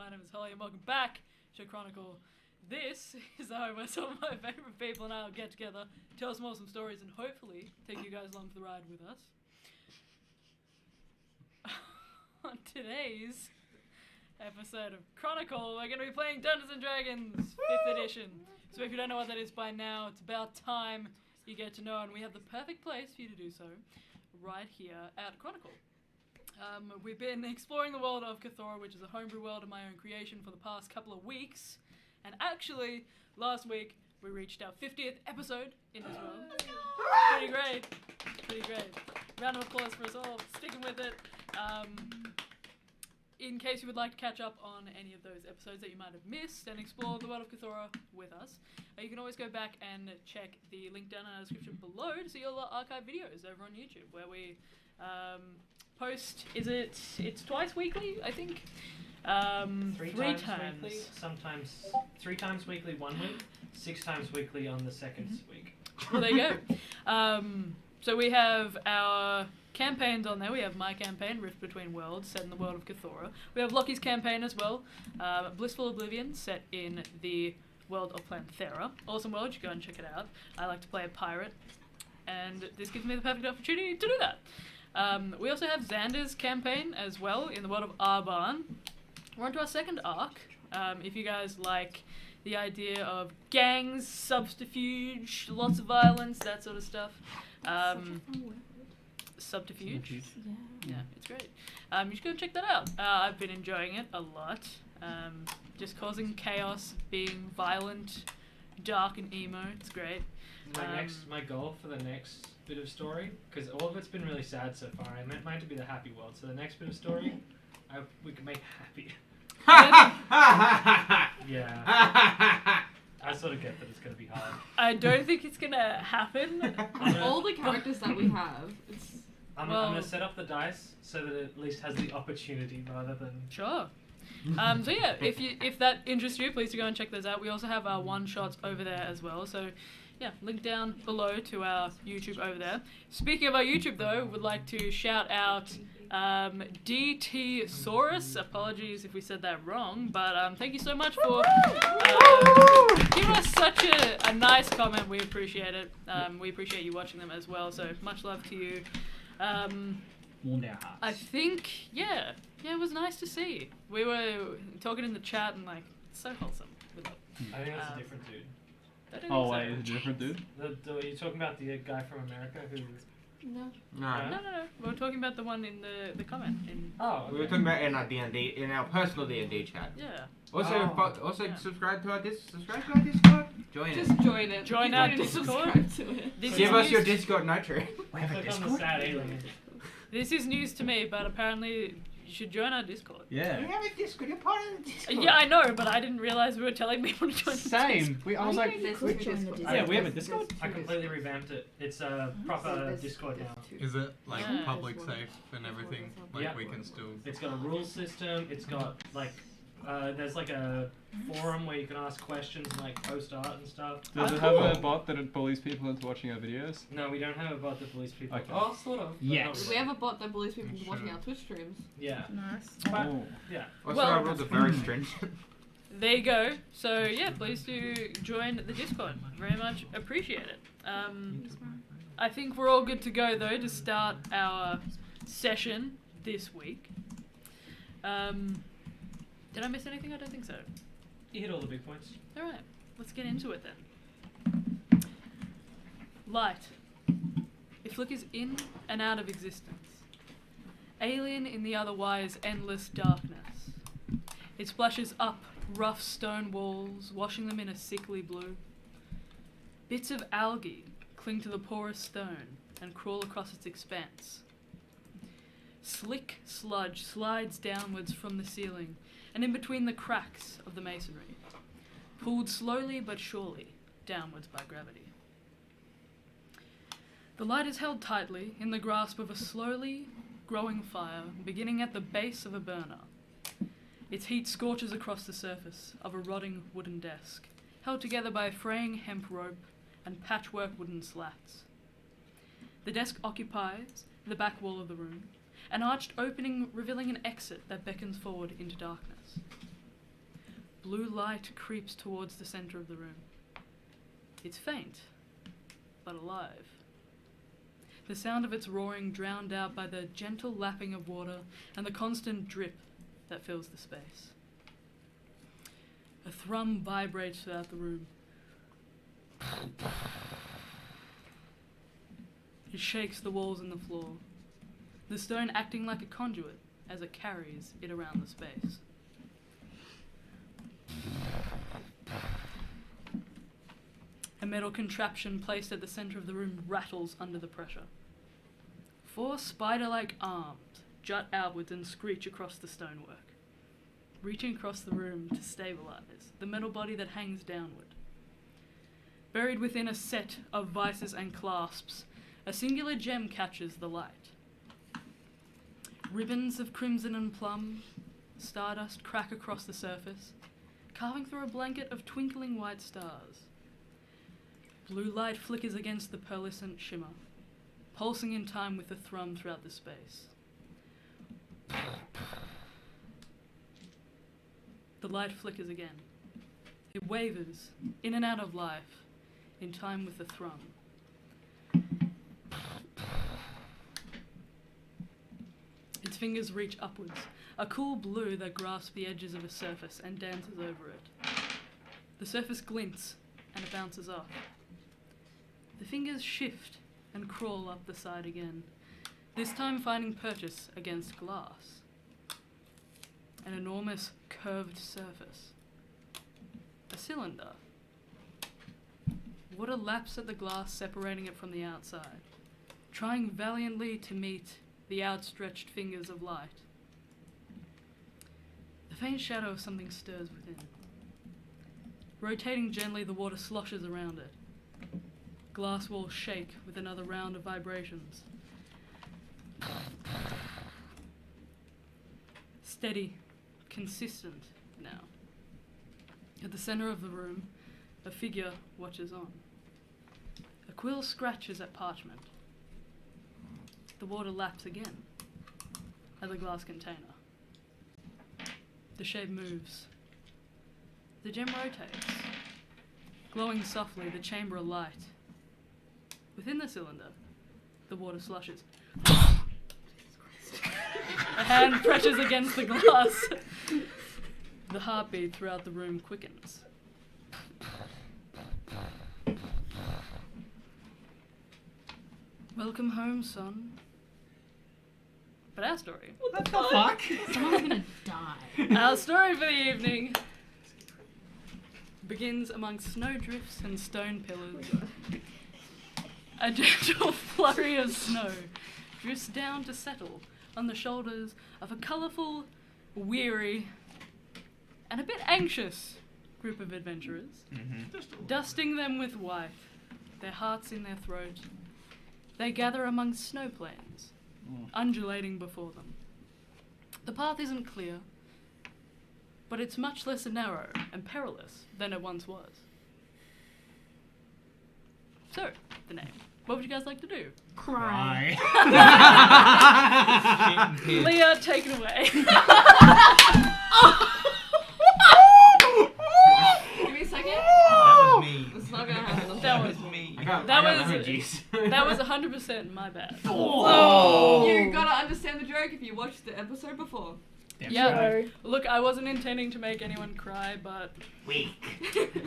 My name is Holly, and welcome back to Chronicle. This is the home where some of my favourite people and I will get together, tell some awesome stories, and hopefully take you guys along for the ride with us. On today's episode of Chronicle, we're going to be playing Dungeons & Dragons 5th edition. So if you don't know what that is by now, it's about time you get to know, and we have the perfect place for you to do so, right here at Chronicle. We've been exploring the world of Cthulhu, which is a homebrew world of my own creation, for the past couple of weeks. And actually, last week, we reached our 50th episode in this world. Pretty great. Pretty great. Round of applause for us all, sticking with it. In case you would like to catch up on any of those episodes that you might have missed and explore the world of Cthulhu with us, you can always go back and check the link down in our description below to see all the archive videos over on YouTube, where we post, it's twice weekly, I think? Three times weekly, sometimes 3 times weekly 1 week, 6 times weekly on the second week. Well, there you go. So we have our campaigns on there. We have my campaign, Rift Between Worlds, set in the world of Cthulhu. We have Lockie's campaign as well, Blissful Oblivion, set in the world of Planthera. Awesome world, you go and check it out. I like to play a pirate, and this gives me the perfect opportunity to do that. We also have Xander's campaign as well in the world of Arban. We're on to our second arc. If you guys like the idea of gangs, subterfuge, lots of violence, that sort of stuff. Subterfuge? Yeah, it's great. You should go check that out. I've been enjoying it a lot. Just causing chaos, being violent, dark and emo. It's great. My goal for the next bit of story, because all of it's been really sad so far. I meant mine to be the happy world, so the next bit of story, we can make happy. Yeah. I sort of get that it's going to be hard. I don't think it's going to happen. All the characters that we have, I'm going to set up the dice so that it at least has the opportunity rather than... Sure. So yeah, if that interests you, please do go and check those out. We also have our one-shots over there as well, so yeah, link down below to our YouTube over there. Speaking of our YouTube though, would like to shout out DT Saurus. Apologies if we said that wrong, but thank you so much for giving us such a nice comment. We appreciate it. We appreciate you watching them as well, so much love to you. Warmed our hearts. I think, yeah, it was nice to see. We were talking in the chat and like, it's so wholesome. I think that's a different dude. Oh wait, is it a different dude? Are you talking about the guy from America who... No. No. We were talking about the one in the comment. Okay. We were talking about in our D&D, in our personal D&D chat. Yeah. Also, subscribe to our Discord. Join Just it. join it. Join our Discord. Subscribe to it. Give us your Discord nitro. We have a Discord? On the sad alien. This is news to me, but apparently you should join our Discord. Yeah. We have a Discord. You're part of the Discord. Yeah, I know, but I didn't realize we were telling people to join the Same. I was like, Yeah, we have a Discord. I completely revamped it. It's a proper Discord now. Is it like Yeah. public safe and everything? Like Yeah. we can still... It's got a rule system. It's got like, there's like a forum where you can ask questions and like post art and stuff. Does it have a bot that bullies people into watching our videos? No, we don't have a bot that bullies people. Okay. Oh, sort of. but Yes. not really. We have a bot that bullies people into watching our Twitch streams. Yeah. Nice. But, Oh. yeah. Also, Well- our rules are very stringent. There you go. So yeah, please do join the Discord. Very much appreciate it. I think we're all good to go though to start our session this week. Did I miss anything? I don't think so. You hit all the big points. Alright, let's get into it then. Light. It flickers in and out of existence. Alien in the otherwise endless darkness. It splashes up rough stone walls, washing them in a sickly blue. Bits of algae cling to the porous stone and crawl across its expanse. Slick sludge slides downwards from the ceiling and in between the cracks of the masonry, pulled slowly but surely downwards by gravity. The light is held tightly in the grasp of a slowly growing fire beginning at the base of a burner. Its heat scorches across the surface of a rotting wooden desk, held together by a fraying hemp rope and patchwork wooden slats. The desk occupies the back wall of the room, an arched opening revealing an exit that beckons forward into darkness. blue light creeps towards the center of the room. It's faint, but alive. The sound of its roaring drowned out by the gentle lapping of water and the constant drip that fills the space. A thrum vibrates throughout the room. It shakes the walls and the floor, the stone acting like a conduit as it carries it around the space. A metal contraption placed at the center of the room rattles under the pressure. 4 spider-like arms jut outwards and screech across the stonework, reaching across the room to stabilize the metal body that hangs downward. Buried within a set of vices and clasps, a singular gem catches the light. Ribbons of crimson and plum, stardust crack across the surface, carving through a blanket of twinkling white stars. Blue light flickers against the pearlescent shimmer, pulsing in time with the thrum throughout the space. The light flickers again. It wavers in and out of life, in time with the thrum. Its fingers reach upwards, a cool blue that grasps the edges of a surface and dances over it. The surface glints, and it bounces off. The fingers shift and crawl up the side again, this time finding purchase against glass. An enormous curved surface. A cylinder. Water laps at the glass, separating it from the outside, trying valiantly to meet the outstretched fingers of light. The faint shadow of something stirs within. Rotating gently, the water sloshes around it. Glass walls shake with another round of vibrations. Steady, consistent now. At the center of the room, a figure watches on. A quill scratches at parchment. The water laps again at the glass container. The shape moves. The gem rotates, glowing softly, the chamber alight. Within the cylinder, the water slushes. A hand presses against the glass. The heartbeat throughout the room quickens. Welcome home, son. But our story. What the fuck? Someone's gonna die. Our story for the evening begins among snowdrifts and stone pillars. A gentle flurry of snow drifts down to settle on the shoulders of a colourful, weary, and a bit anxious group of adventurers. Dusting them with white, their hearts in their throat, they gather among snow plains, undulating before them. The path isn't clear, but it's much less narrow and perilous than it once was. So, the name. What would you guys like to do? Cry. Leah, take it away. Give me a second. That was me. It's not gonna happen. That was me. that was 100% my bad. You gotta understand the joke if you watched the episode before. Yeah. Look, I wasn't intending to make anyone cry, but Weak.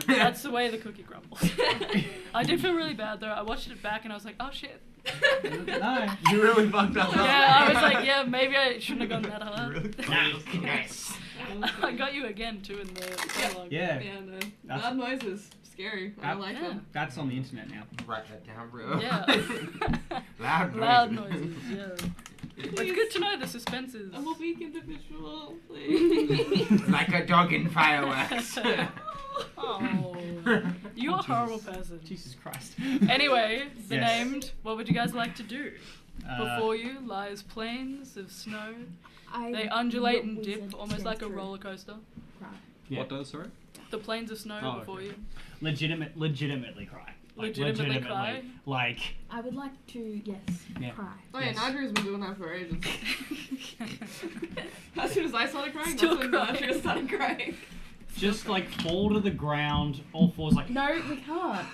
that's the way the cookie crumbles. I did feel really bad though. I watched it back and I was like, oh shit. No. You really fucked up. Yeah, I was like, yeah, maybe I shouldn't have gone that hard. Yes. I got you again too in the dialogue. Yeah. Yeah, no. That's- Loud noises. Scary. I don't like Yeah. them. That's on the internet now. Write that down, bro. Yeah. Loud noises. Loud noises, yeah. But it's good to know the suspense is. I'm a weak individual, please. Like a dog in fireworks. Oh, you're a horrible person. Jesus Christ. Anyway, the Yes. named, what would you guys like to do? Before you lies plains of snow. They undulate and dip, almost like a roller coaster. Yeah. What does, sorry? The plains of snow Oh, before okay. you. Legitimately cry. Legitimately cry? Like, I would like to, yes, Yeah. cry. Oh yeah, Yes. Nadria's been doing that for ages. As soon as I started crying, Still that's when crying. Nadria started crying. just like fall to the ground, all fours like. No, we can't.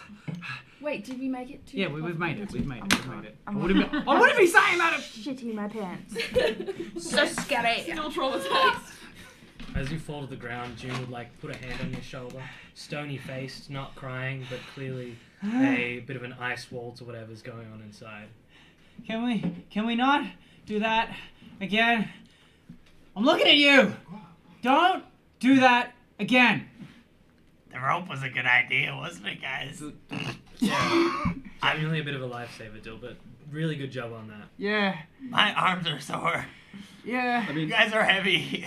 Wait, did we make it to? Yeah, we've made it. We've made it. We've made it. I I'm wouldn't be saying that. shitting my pants. So scary. Still traumatized. As you fall to the ground, June would like put a hand on your shoulder, stony faced, not crying, but clearly a bit of an ice waltz or whatever's going on inside. Can we not do that again? I'm looking at you. Don't do that again. The rope was a good idea, wasn't it, guys? Yeah. Genuinely a bit of a lifesaver, Dilbert. Really good job on that. Yeah. My arms are sore. Yeah. I You mean, guys are heavy.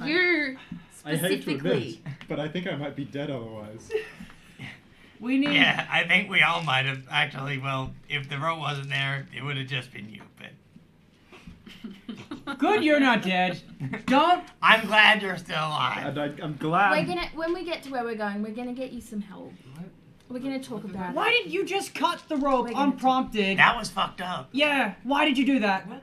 You I hate to admit, specifically. but I think I might be dead otherwise. We need. Yeah, I think we all might have actually. Well, if the rope wasn't there, it would have just been you. But Good, you're not dead. Don't. I'm glad you're still alive. And I'm glad. We're gonna when we get to where we're going, we're gonna get you some help. We're gonna talk about Why it. did you just cut the rope We're gonna- unprompted? That was fucked up. Yeah. Why did you do that? What?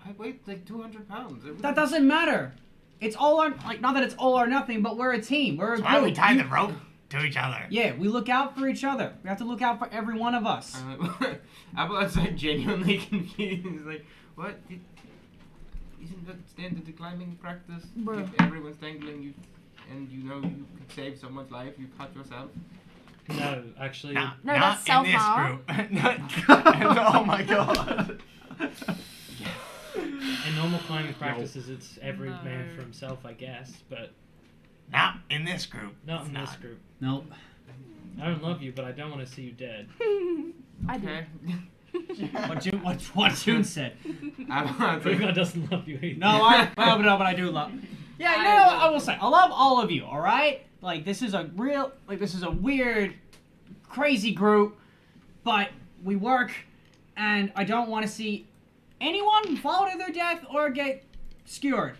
I weighed like 200 pounds. That doesn't matter. It's all or like not that it's all or nothing, but we're a team. We're a Why don't we group. tie You- the rope to each other? Yeah, we look out for each other. We have to look out for every one of us. Apple's like genuinely confused. He's like, what? Isn't that standard climbing practice? Bro. If everyone's dangling you, and you know you could save someone's life, you cut yourself. No, actually, No, not that's in this self-harm. group. Oh my god. in normal climbing practices, it's every No. man for himself, I guess, but Not in this group. not It's in this not. group. Nope. I don't love you, but I don't want to see you dead. I do. What June said. Apple's Prima like, doesn't love you either. No, but I do love. Yeah, no, I will say, I love all of you. All right, like this is a weird, crazy group, but we work, and I don't want to see anyone fall to their death or get skewered.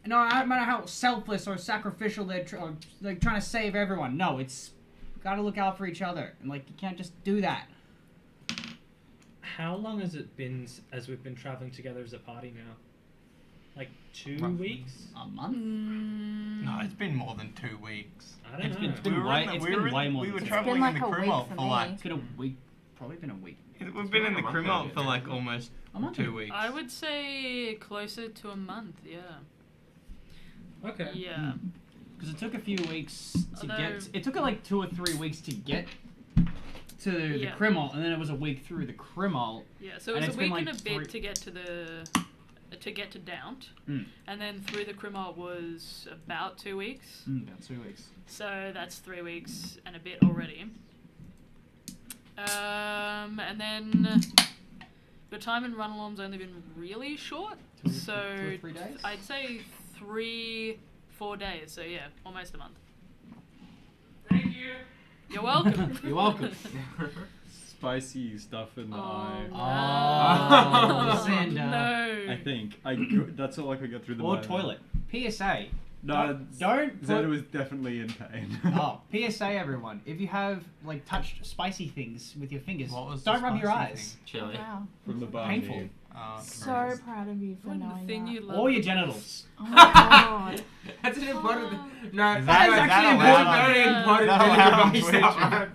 No matter how selfless or sacrificial they're trying to save everyone. No, it's gotta look out for each other, and like you can't just do that. How long has it been as we've been traveling together as a party now? Like 2 weeks? A month? No, it's been more than 2 weeks. I don't know. It's been way more We than were 2 traveling like in the a week Chronicle for for me. like. It's been a week. Probably been a week. We've been in the a month Chronicle ago, for yeah. like almost A month 2 weeks. I would say closer to a month, yeah. Okay. Yeah. Because it took a few weeks to Although- get. It took like 2 or 3 weeks to get to the Yeah. Crimol, and then it was a week through the Crimol. Yeah, so And it it's was a been, week like, and a bit 3 to get to Daunt. Mm. And then through the Crimol was about 2 weeks. About 2 weeks. So that's 3 weeks and a bit already. And then your time in Runalom's only been really short. So 2 or 3 days. I'd say 3-4 days. So yeah, almost a month. Thank you. You're welcome. You're welcome. Spicy stuff in the eye. Oh, Xander. No. I think that's all I could get through the Or mind. toilet. PSA. No, Don't Xander put- was definitely in pain. Oh, PSA, everyone! If you have like touched spicy things with your fingers, What was the don't rub your spicy eyes. chili. Wow. From the bar. Painful. So proud of you for What knowing thing that. you love. Or your genitals. Oh my god. That's an important. No, Is that that- is is that actually allowed on- very is important. that allowed on bit of Twitch? advice.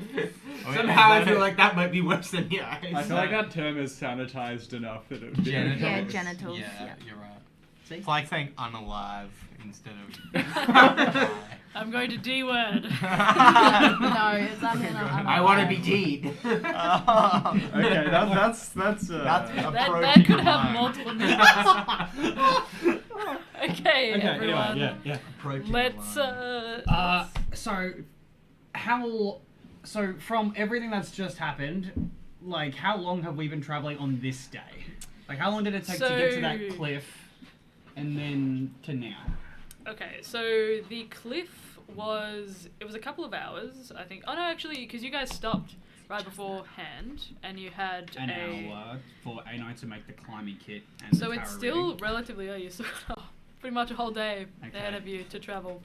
Wait, Somehow I is feel that- like that might be worse than the eyes. I feel like that term is sanitized enough that it would be Genitals. Yeah, okay. genitals. Yeah, you're right. See? It's like saying unalive instead of. I'm going to D word. No, it's not I want to be teed. Okay, that's That's that approaching could a have line. multiple meanings. Okay, everyone. yeah. Approaching a Let's line. So from everything that's just happened, like how long have we been traveling on this day? Like how long did it take to get to that So- cliff, and then to now? Okay, so the cliff was a couple of hours, I think. Oh no, actually, because you guys stopped right beforehand, and you had An a. hour for A to make the climbing kit. And So the it's tarot still reading. relatively early. So pretty much a whole day ahead Okay. of you to travel.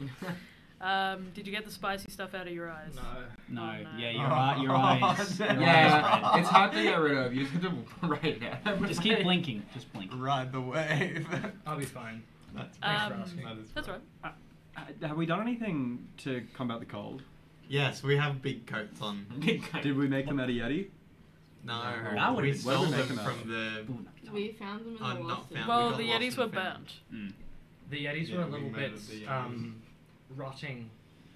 Did you get the spicy stuff out of your eyes? No, Oh, no. yeah, your eyes. Your eyes Yeah, red. it's hard to get rid of. You have to write it. Just keep blinking. Just blink. Ride the wave. I'll be fine. That's Um, for asking. That is That's fine. right. Have we done anything to combat the cold? Yes, we have big coats on. Did we make them out of Yeti? No, That we would've- stole Where did we them make them from the. We found them in the not lost. found. Well, got the lost Yetis and were found. burnt. The Yetis Yeah, were a we little made bit the Yetis. rotting.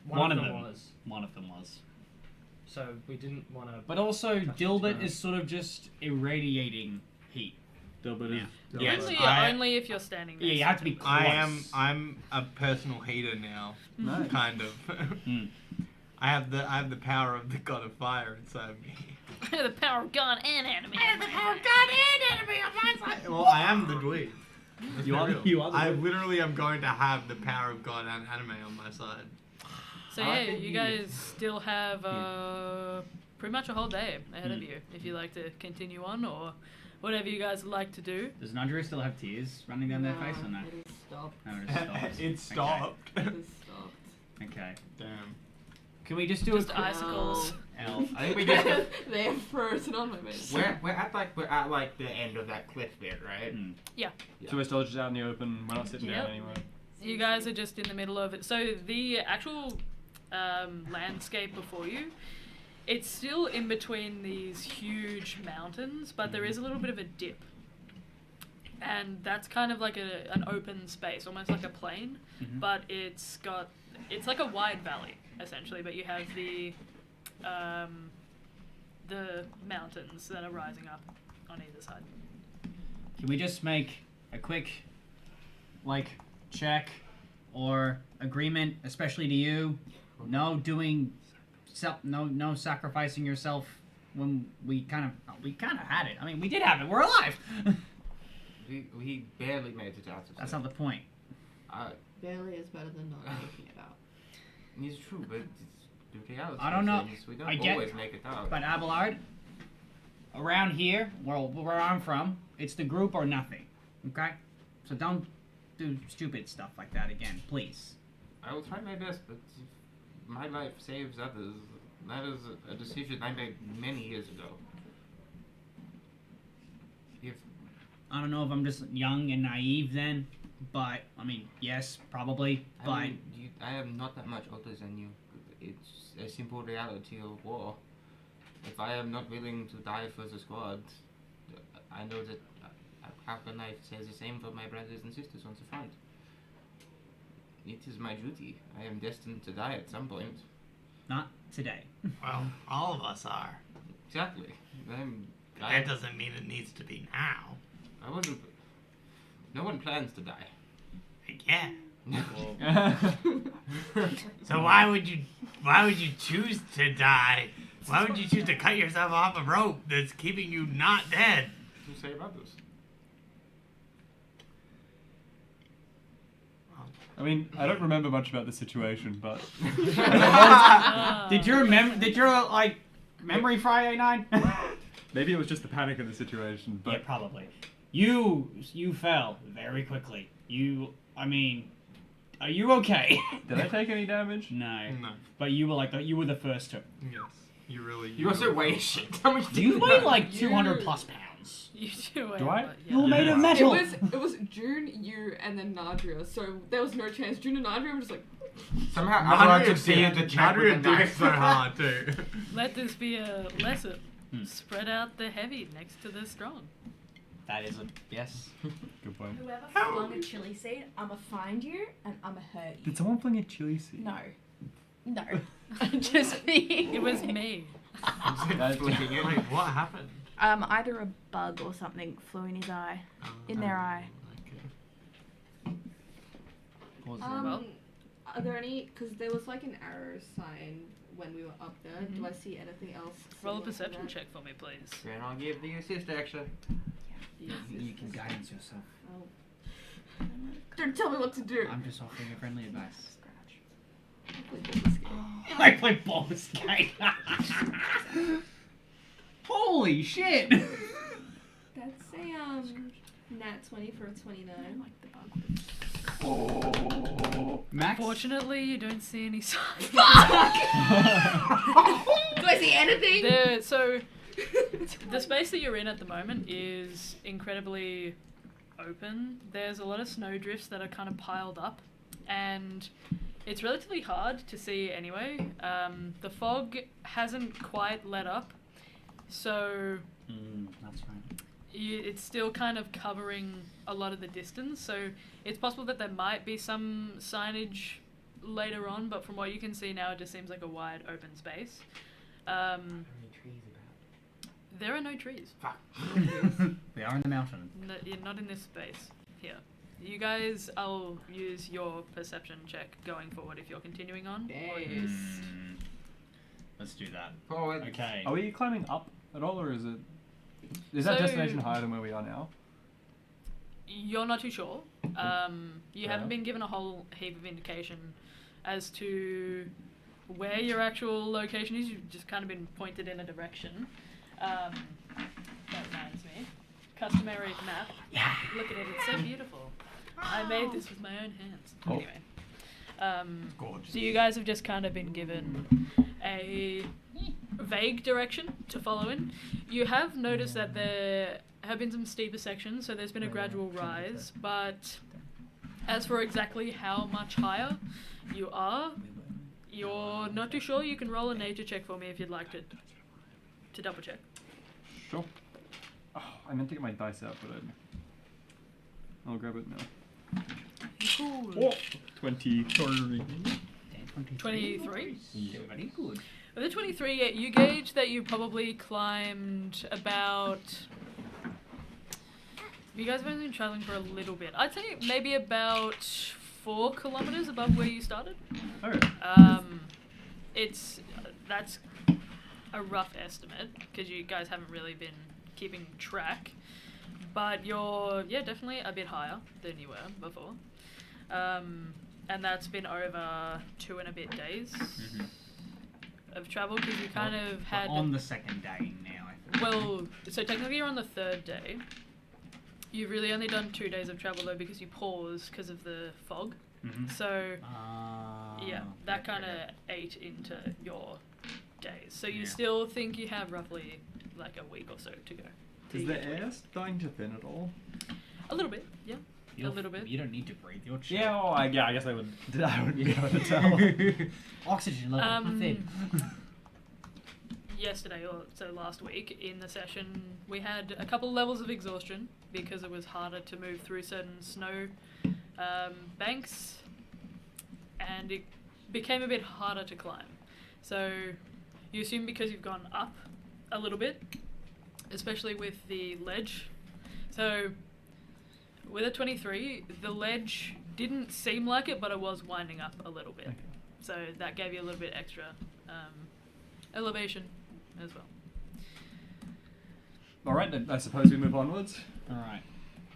One of them them. was. One of them was. So we didn't want to. But also, Touch Dilbert it. is sort of just irradiating heat. Dilbert is. Yeah. Yes, Only, I- only if you're standing Yeah, next you to have to be it. close. I'm a personal heater now, Nice. kind of. Mm. I have the power of the god of fire inside me. The power of God and enemy. Well, I am the dweeb. Let's You be are the- real. you are the I dweeb. literally am going to have the power of god and anime on my side. So I yeah, think you you- guys still have pretty much a whole day ahead of you if you like to continue on or whatever you guys like to do. Does Nadria still have tears running down their face or no? It has stopped. No, it stopped. It stopped. It has stopped. Okay. Damn. Can we just do Just a quick icicles. L? I think we just. They have frozen on my face. We're at like the end of that cliff bit, right? Mm. So we're still just out in the open. We're not sitting Yep. down anywhere. You guys are just in the middle of it. So the actual landscape before you, it's still in between these huge mountains, but there is a little bit of a dip. And that's kind of like an open space, almost like a plain, Mhm. but it's like a wide valley essentially, but you have the mountains that are rising up on either side. Can we just make a quick, like, check or agreement, especially to you? No doing, no sacrificing yourself when we kind of had it. I mean, we did have it. We're alive. We barely made it out of That's it. not the point. Barely is better than not making it out. It's true, but it's the reality. I don't know. of things. We don't I get- always make it out. But Abelard, around here, where I'm from, it's the group or nothing. Okay, so don't do stupid stuff like that again, please. I will try my best, but if my life saves others, that is a decision I made many years ago. If I don't know if I'm just young and naive then, but I mean, yes, probably. But I mean, I am not that much older than you. It's a simple reality of war. If I am not willing to die for the squad, I know that. How can I say the same for my brothers and sisters on the front? It is my duty. I am destined to die at some point. not today. Well, all of us are. Exactly. That doesn't mean it needs to be now. I wasn't. No one plans to die. Yeah. So why would you choose to die? Why would you choose to cut yourself off a rope that's keeping you not dead? To save others. I mean, I don't remember much about the situation, but Did your like memory Friday 9? maybe it was just the panic of the situation. Yeah, But probably. You fell very quickly. I mean, are you okay? did I take any damage? No. No. But you were the first to. Yes. You You also weigh shit. How much do You weigh like You- 200 plus pounds. You do it. Do I? but You're yeah. made of Yeah. metal. It was June, you, and then Nadria. So there was no chance. June and Nadria were just like, Somehow I took the check with the did knife. so hard too. Let this be a lesson. Hmm. Spread out the heavy next to the strong. That is a yes. Good point. Whoever flung a chili seed, I'ma find you and I'ma hurt you. Did someone fling a chili seed? No. No. Just me. It was me. That's Flicking it. Wait, what happened? Either a bug or something flew in his eye. In their eye. Okay. Well. are there any? Because there was like an arrow sign when we were up there. Do I see anything else? Roll a similar to perception that? check for me, please. Then I'll give the assist action. You can guidance yourself. Don't tell me what to do. I'm just offering you friendly advice. Scratch. I play ball skate. Holy shit! That's a nat 20 for a 29. Max. Fortunately, you don't see any signs. Do I see anything? So, the space that you're in at the moment is incredibly open. There's a lot of snowdrifts that are kind of piled up, and It's relatively hard to see anyway. The fog hasn't quite let up, so That's right. it's still kind of covering a lot of the distance. So it's possible that there might be some signage later on, but from what you can see now, it just seems like a wide open space. How many trees about? There are no trees. Fuck. They are in the mountain. No, you're not in this space here. You guys, I'll use your perception check going forward if you're continuing on. Or you- Let's do that. Forward. Okay. Are we climbing up at all, or is that So- destination higher than where we are now? You're not too sure. You Fair. haven't been given a whole heap of indication as to where your actual location is. You've just kind of been pointed in a direction. That reminds me. Customary map. Yeah. Look at it. It's so beautiful. I made this with my own hands. Oh. Anyway. Gorgeous. So you guys have just kind of been given a vague direction to follow in. You have noticed that there have been some steeper sections, so there's been a gradual rise, but as for exactly how much higher you are, you're not too sure. You can roll a nature check for me if you'd like to double check. Sure. Oh, I meant to get my dice out, but I'll grab it now. Cool. Oh, 23. 23? Yeah, very good. With the 23, you gauge that you probably climbed about... You guys have only been traveling for a little bit. I'd say maybe about 4 kilometers above where you started. Okay. That's a rough estimate because you guys haven't really been keeping track, but you're definitely a bit higher than you were before, and that's been over 2 and a bit days of travel because you kind of had on the second day now, I think. well, so technically you're on the 3rd day. You've really only done 2 days of travel though because you paused because of the fog. So yeah, that kind of ate into your days. So you still think you have roughly like a week or so to go. Is the air starting to thin at all? A little bit, yeah. A little bit. You don't need to breathe. You're chill. Yeah, well, I guess I would. I would be able to tell. Oxygen level thin. Yesterday, or so last week, in the session, we had a couple levels of exhaustion because it was harder to move through certain snow banks, and it became a bit harder to climb. So you assume because you've gone up a little bit, especially with the ledge. So with a 23, the ledge didn't seem like it, but it was winding up a little bit. Okay. So that gave you a little bit extra elevation as well. All right, then I suppose we move onwards. All right.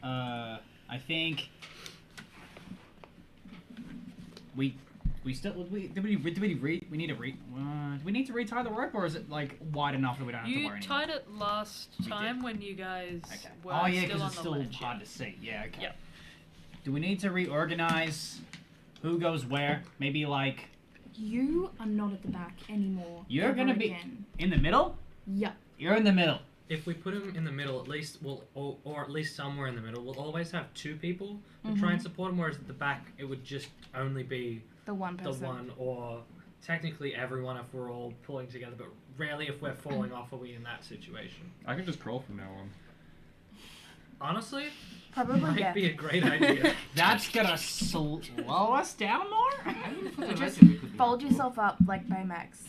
I think we still do we need to retie the rope, or is it like wide enough that we don't have to You worry anymore? tied it last We did. time when you guys Okay. were Oh yeah, still because on it's the still ledge. hard Yeah. to see. Yeah. Okay. Yep. Do we need to reorganize? Who goes where? Maybe like You are not at the back anymore. you're ever gonna be again. in the middle. Yep. You're in the middle. If we put him in the middle, at least or at least somewhere in the middle, we'll always have 2 people to try and support him. Whereas at the back, it would just only be The one the person. one, or technically everyone if we're all pulling together. But rarely, if we're falling off, are we in that situation? I can just crawl from now on. Honestly, Probably might yeah. be a great idea. That's gonna slow us down more. Just fold yourself up like Baymax.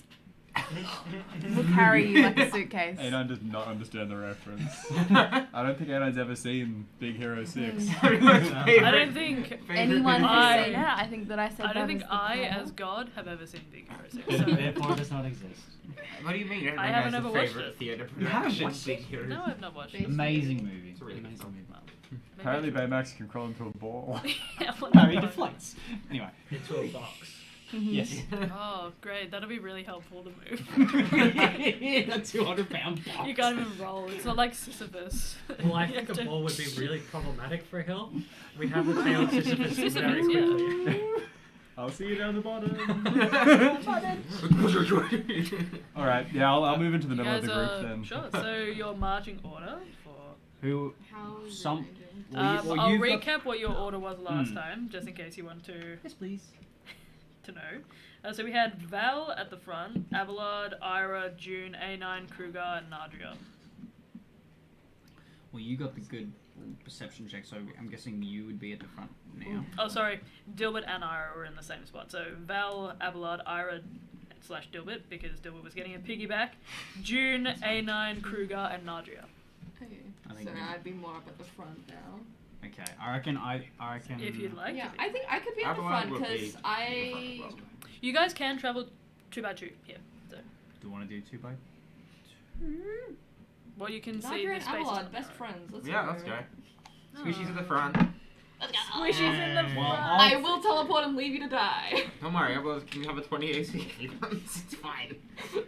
We'll carry you like a suitcase. Anon does not understand the reference. I don't think Anon's ever seen Big Hero 6. I don't think Anyone I- who's seen it, I think that I said I don't that think is the I, title. as God, have ever seen Big Hero 6. So Therefore, does not exist. What do you mean? I haven't ever watched favorite it. theater You haven't production, watched Big Hero. no, I've not watched it. Amazing movie. It's a really good Amazing film. movie. Maybe Apparently I should- Baymax can crawl into a ball. Yeah, what No, he the- deflates. Anyway. Into a box. Yes. Oh, great. That'll be really helpful to move. A 200-pound box. You can't even roll. It's not like Sisyphus. Well, I You think have a to- ball would be really problematic for a hill. We have the tail of Sisyphus very Sisyphus, yeah. quickly. I'll see you down the bottom. Alright, yeah, I'll move into the You middle of guys the group are- then. Sure. So your marching order for... Who? How is Some- it ranging? Well, I'll you've got- recap what your order was last time, just in case you want to... Yes, please. to know. So we had Val at the front, Abelard, Ira, June, A9, Kruger, and Nadria. Well, you got the good perception check, so I'm guessing you would be at the front now. Oh, sorry. Dilbert and Ira were in the same spot. So Val, Abelard, Ira / Dilbert, because Dilbert was getting a piggyback. June, A9, Kruger, and Nadria. Okay. I think So you- I'd be more up at the front now. Okay, I reckon. If you'd like. Yeah, to be. I think I could be at the Abelard front would be because I. You guys can travel 2 by 2 here. So, Do you want to do 2 by? well, you can see Nadria the and space. Abelard, best friends. Let's Yeah, go. let's go. Squishy's at the front. Squishy's in the front. Well, I will teleport and leave you to die. Don't worry, Abelard can have a 20 AC if he wants. It's fine.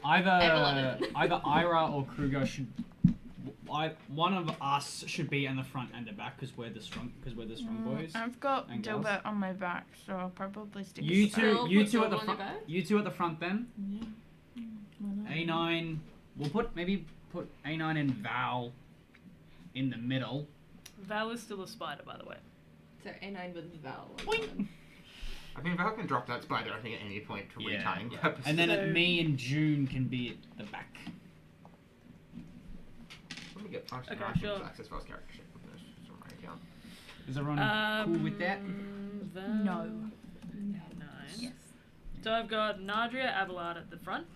Either Ira or Kruger should. One of us should be in the front and the back because we're the strong boys. I've got and girls. Dilbert on my back, so I'll probably stick. You with that. two, Still you put two at the Dilbert on your front. back? You two at the front then. Yeah. Why not? A9. We'll put A9 and Val in the middle. Val is still a spider, by the way. So A9 with Val. I mean, Val can drop that spider, I think, at any point for retying purposes. And then So- me and June can be at the back. Let me get past Okay, the sure. access files character sheet. Just write it down. Is everyone cool with that? Val, No. Nice. Yes. So I've got Nadria, Abelard at the front.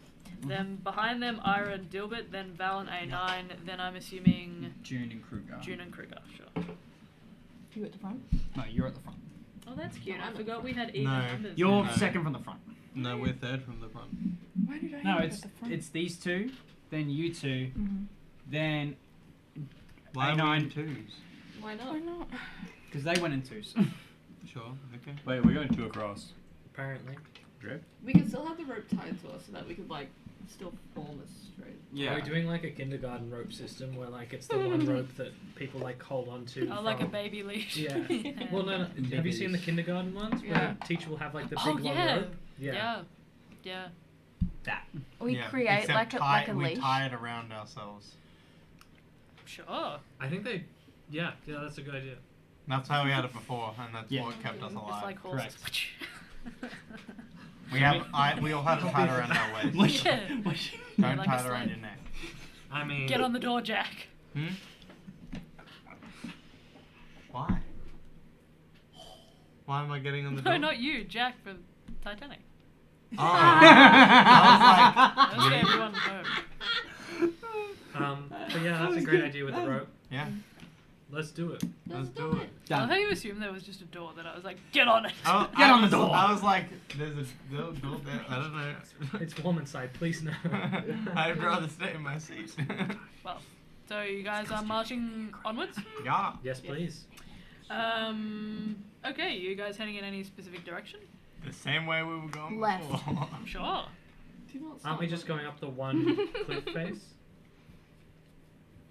Then behind them, Ira and Dilbert. Then Val and A9. Then I'm assuming June and Kruger. June and Kruger. Sure. You at the front? No, you're at the front. Oh, that's cute. No, I I'm at forgot the we had even No. numbers. You're No. second from the front. No, we're third from the front. Why did I No, end it's at the front? it's these two, then you two, Mhm. then Why are we A9. in twos? Why not? Why not? because they went in twos. Sure, okay. Wait, we're going 2 across. Apparently. We could still have the rope tied to us so that we could like still form a straight. Are we doing like a kindergarten rope system where like it's the one rope that people like hold on to? Oh, like a from- baby leash. Yeah. Well, no. Have you seen the kindergarten ones where Yeah. the teacher will have like the big Oh, long yeah. rope? Yeah. Yeah. That. We Yeah, create except like a we leash. tie it around ourselves. Sure. I think they. Yeah, that's a good idea. That's how we had it before, and that's Yeah. what kept us It's alive. like horses. We all had it tied around our waist. Yeah. Don't Like a tie it around sled. your neck. I mean. Get on the door, Jack. Hmm? Why? Why am I getting on the door? No, not you, Jack for Titanic. Oh. I That's was for like, everyone at home. But yeah, that's a great idea with the rope. yeah, Let's do it. let's do it. I love how you assumed there was just a door that I was like, get on it. Get on the door. I was like, there's a door there. I don't know. It's warm inside, please no. I'd rather stay in my seat. Well, so you guys are marching onwards? Yeah. Yes, please. Okay, you guys heading in any specific direction? The same way we were going Left. before. Sure. Do not Aren't stop we just looking. going up the one cliff face?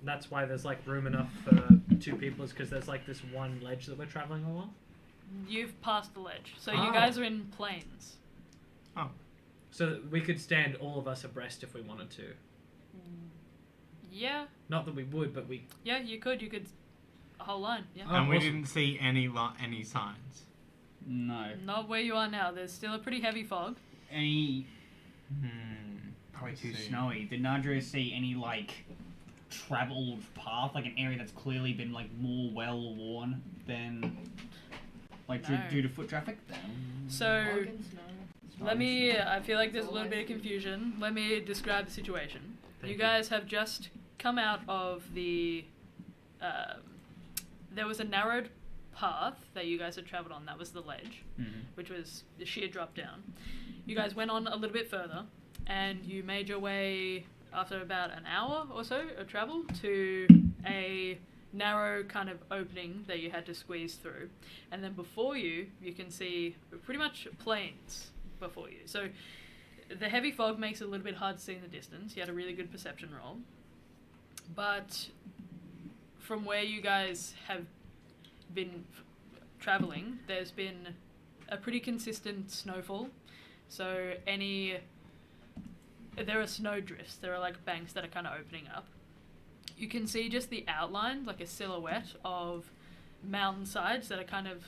That's why there's like room enough for 2 people, is because there's like this one ledge that we're traveling along. You've passed the ledge. So Ah. you guys are in plains. So we could stand all of us abreast if we wanted to. Yeah. Not that we would, but we. Yeah, you could. You could. A whole line. Yeah. Oh, And we awesome. didn't see any signs. No. Not where you are now. There's still a pretty heavy fog. Any Hmm. probably too see. snowy. Did Nadria see any like traveled path, like an area that's clearly been like more well worn than like No. due to foot traffic? So Fog and snow. let me. I feel like there's a little bit of confusion. Let me describe the situation. Thank You you. guys have just come out of the. There was a narrowed path that you guys had traveled on. That was the ledge, which was the sheer drop down. You guys went on a little bit further, and you made your way after about an hour or so of travel to a narrow kind of opening that you had to squeeze through. And then before you, you can see pretty much plains before you. So the heavy fog makes it a little bit hard to see in the distance. You had a really good perception roll. But from where you guys have been traveling, there's been a pretty consistent snowfall. So there are snow drifts. There are like banks that are kind of opening up. You can see just the outline, like a silhouette of mountainsides that are kind of,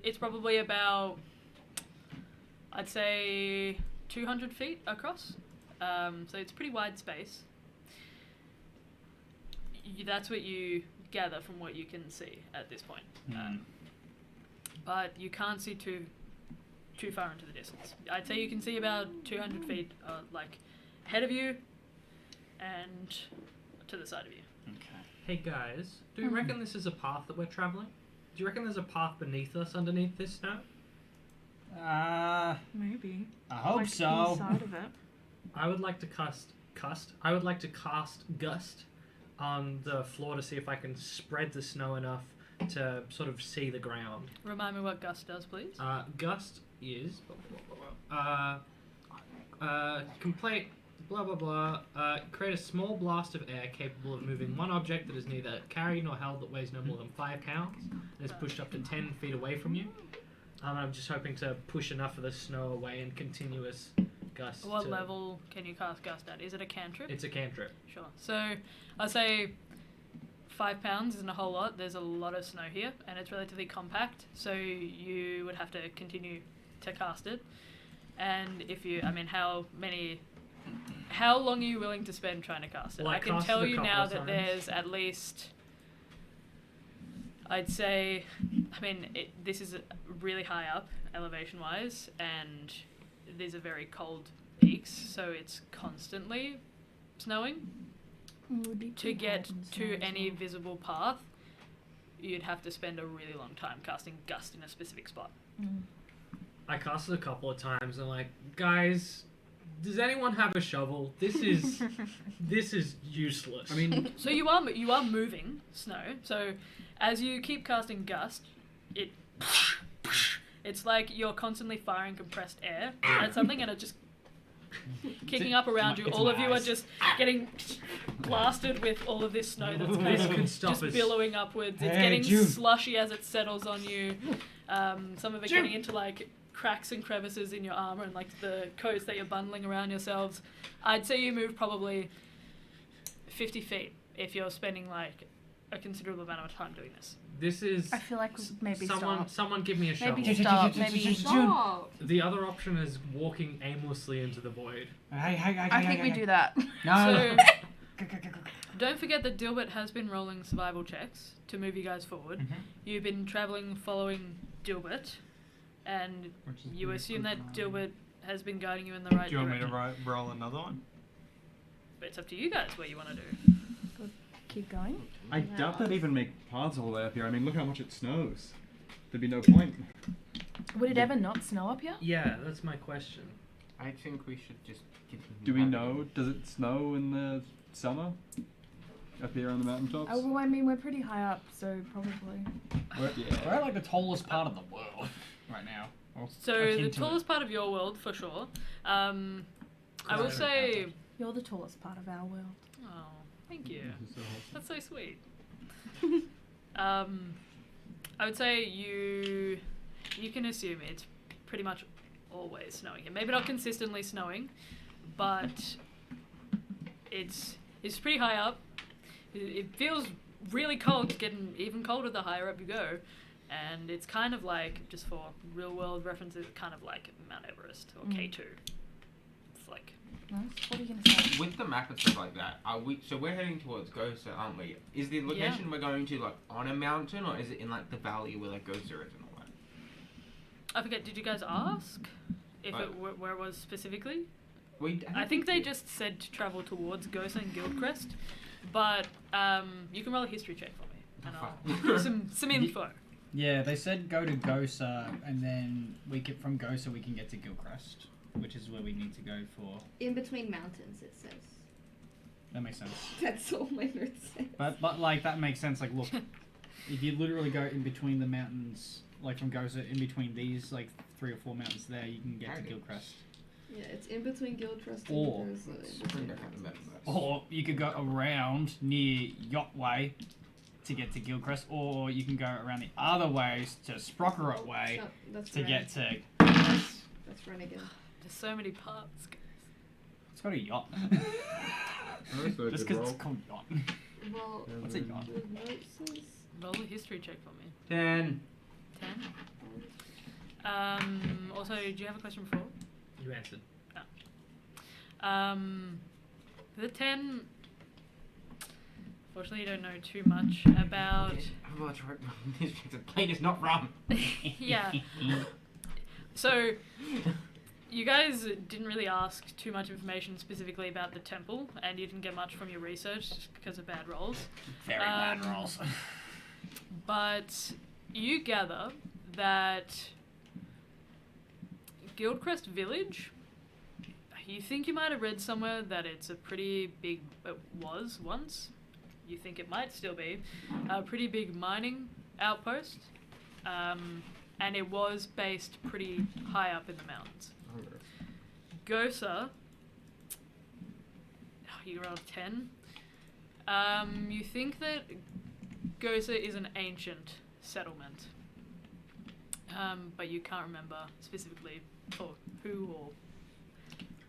it's probably about I'd say 200 feet across. So it's a pretty wide space. That's what you gather from what you can see at this point. But you can't see too far into the distance. I'd say you can see about 200 feet, like ahead of you and to the side of you. Okay. Hey guys, do you reckon this is a path that we're traveling? Do you reckon there's a path beneath us underneath this snow? Maybe. I hope Like so. inside of it. I would like to cast Gust on the floor to see if I can spread the snow enough to sort of see the ground. Remind me what Gust does, please. Gust is complete blah blah blah. Create a small blast of air capable of moving one object that is neither carried nor held that weighs no more than 5 pounds and is pushed up to 10 feet away from you. I'm just hoping to push enough of the snow away in continuous gusts. What level can you cast Gust at? Is it a cantrip? It's a cantrip. Sure. So I'd say 5 pounds isn't a whole lot. There's a lot of snow here, and it's relatively compact, so you would have to continue to cast it. And if you, how long are you willing to spend trying to cast it? Well, I can cast tell it a you couple now of that times. there's at least, I'd say, this is really high up elevation-wise, and these are very cold peaks, so it's constantly snowing. To get to any visible path, you'd have to spend a really long time casting Gust in a specific spot. I cast it a couple of times and like, guys, does anyone have a shovel? This is useless. I mean, So you are moving snow. So as you keep casting Gust, it's like you're constantly firing compressed air at something, and it just kicking up around you. It's All of you are nice. just getting blasted with all of this snow that's This kind can of stop just us. billowing upwards. It's Hey, getting June. slushy as it settles on you. Some of it June. getting into like cracks and crevices in your armor and like the coats that you're bundling around yourselves. I'd say you move probably 50 feet if you're spending like a considerable amount of time doing this. This is I feel like maybe someone give me a shovel. Maybe stop. Maybe. Stop! The other option is walking aimlessly into the void. I think we do that. No. So don't forget that Dilbert has been rolling survival checks to move you guys forward. You've been traveling following Dilbert, and you assume that Dilbert has been guiding you in the right Do you want me direction. to roll another one? But it's up to you guys what you want to do. Keep going. I doubt they'd even make paths all the way up here. I mean, look how much it snows. There'd be no point. Would it ever not snow up here? Yeah, that's my question. I think we should just keep Do we know? Does it snow in the summer? Up here on the mountaintops? Oh, well, I mean, we're pretty high up, so probably. We're at like the tallest part of the world right now. Or So akin the to tallest part of your world, for sure. I will say, You're the tallest part of our world. oh, thank you. This is so wholesome. That's so sweet. I would say you can assume it's pretty much always snowing here. Maybe not consistently snowing, but it's pretty high up. It feels really cold. It's getting even colder the higher up you go, and it's kind of like, just for real world references, kind of like Mount Everest or K2. It's like, Nice. What are you gonna say? With the map and stuff like that, so we're heading towards Gosa, aren't we? Is the location we're going to like on a mountain, or is it in like the valley where like Gosa is and all that? I forget. Did you guys ask if What? where it was specifically? I I think they just said to travel towards Gosa and Guildcrest, but you can roll a history check for me, and I'll give you some info. Yeah, they said go to Gosa, and then from Gosa we can get to Gilcrest, which is where we need to go for. In between mountains, it says. That makes sense. That's all my notes say. But like that makes sense. Like, look, if you literally go in between the mountains, like from Gosa, in between these like 3 or 4 mountains there, you can get to Gilcrest. Yeah, it's in between Guildtrust and Or- Gosa. Or you could go around near Yachtway to get to Gilcrest, or you can go around the other ways to Sprockerot Way No, that's to Ren. get to. That's Ren again. There's so many parts. It's got a yacht. Honestly, Just because it's called yacht. Well, What's a yacht? the note says Roll a history check for me. 10. 10. Also, do you have a question before? You answered. The 10. Fortunately, you don't know too much about. The plane is not rum. Yeah. So, you guys didn't really ask too much information specifically about the temple, and you didn't get much from your research just because of bad rolls. Very bad rolls. But you gather that Guildcrest Village, you think you might have read somewhere that it's a pretty big, it was once, you think it might still be, a pretty big mining outpost, and it was based pretty high up in the mountains. Gosa, you rolled 10. You think that Gosa is an ancient settlement, but you can't remember specifically for who or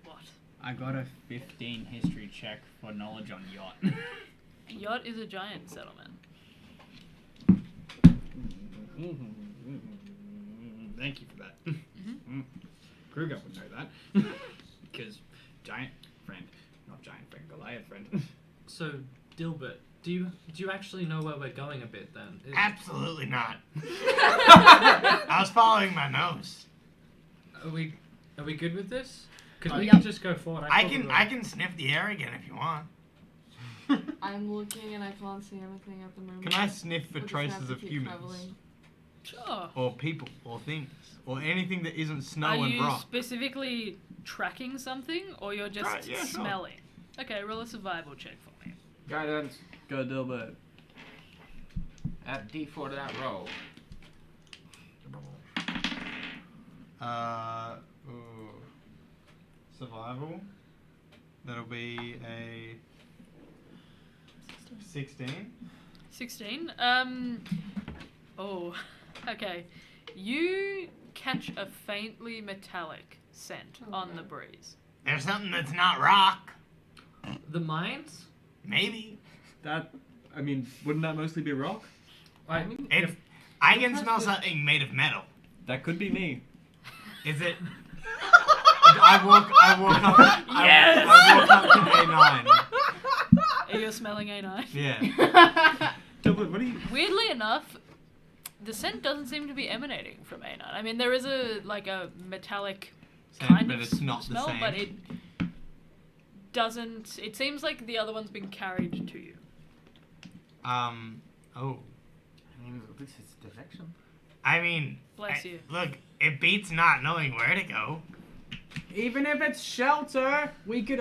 what. I got a 15 history check for knowledge on yacht. Yacht is a giant settlement. Thank you for that. Mm-hmm. Kruger would know that. Because giant friend, not giant friend, Goliath friend. So, Dilbert, do you actually know where we're going a bit then? Absolutely not. I was following my nose. Are we good with this? Because we Yep. can just go forward. I can sniff the air again if you want. I'm looking and I can't see anything at the moment. Can I sniff for We're just gonna have traces to of keep humans? traveling. Sure. Or people, or things, or anything that isn't snow Are and you rock? specifically tracking something, or you're just Right, yeah, sure. smelling? Okay, roll a survival check for me. Guidance. Go Dilbert. Add D4 to that roll. Survival. That'll be a 16. 16. Oh, okay. You catch a faintly metallic scent on the breeze. There's something that's not rock. The mines? Maybe. That, I mean, wouldn't that mostly be rock? I It's, I can smell something made of metal. That could be me. Is it? I walk up. Yes! I walk up to A9. You're smelling A9. Yeah. Dilbert, what are you? Weirdly enough, the scent doesn't seem to be emanating from A9. I mean, there is a metallic kind but of it's not the smell, same. but it doesn't. It seems like the other one's been carried to you. Oh. I mean, this is direction. I mean, Bless you. Look, it beats not knowing where to go. Even if it's shelter, we could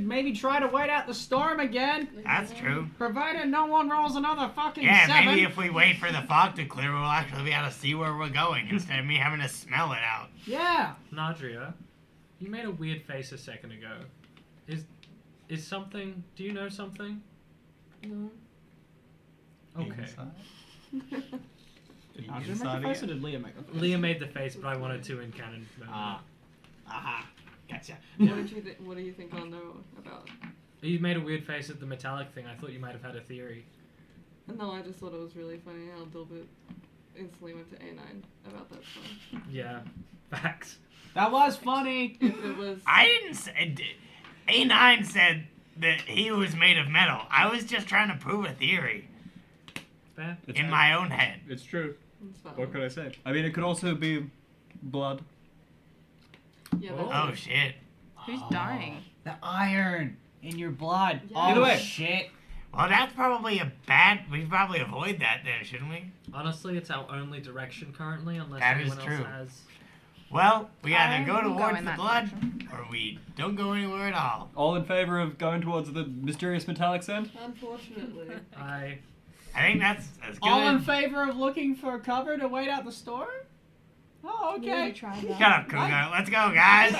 maybe try to wait out the storm again. That's true. Provided no one rolls another fucking Yeah, 7. maybe if we wait for the fog to clear, we'll actually be able to see where we're going instead of me having to smell it out. Yeah. Nadria, you made a weird face a second ago. Is something? Do you know something? No. Okay. Did Andrew make a face or did Leah make a face? Leah made the face, but I wanted to in canon. Aha. Gotcha. What do you think I'll know about? You made a weird face at the metallic thing. I thought you might have had a theory. No, I just thought it was really funny how Dilbert instantly went to A9 about that song. Yeah, facts. That was funny. If it was... I didn't say. A9 said that he was made of metal. I was just trying to prove a theory Fair. in my own head. It's true. It's fine. What could I say? I mean, it could also be blood. Yeah, that's Oh it. shit. Who's dying? The iron in your blood. Yeah. Oh, Either way. shit. Well, that's probably a bad. We should probably avoid that then, shouldn't we? Honestly, it's our only direction currently, unless That is anyone true. else has. Well, we either I go will go towards in the that blood direction. or we don't go anywhere at all. All in favor of going towards the mysterious metallic scent? Unfortunately. I I think that's as good. All in favor of looking for cover to wait out the storm? Oh, We okay. tried that. Shut up, Cougar. Let's go, guys.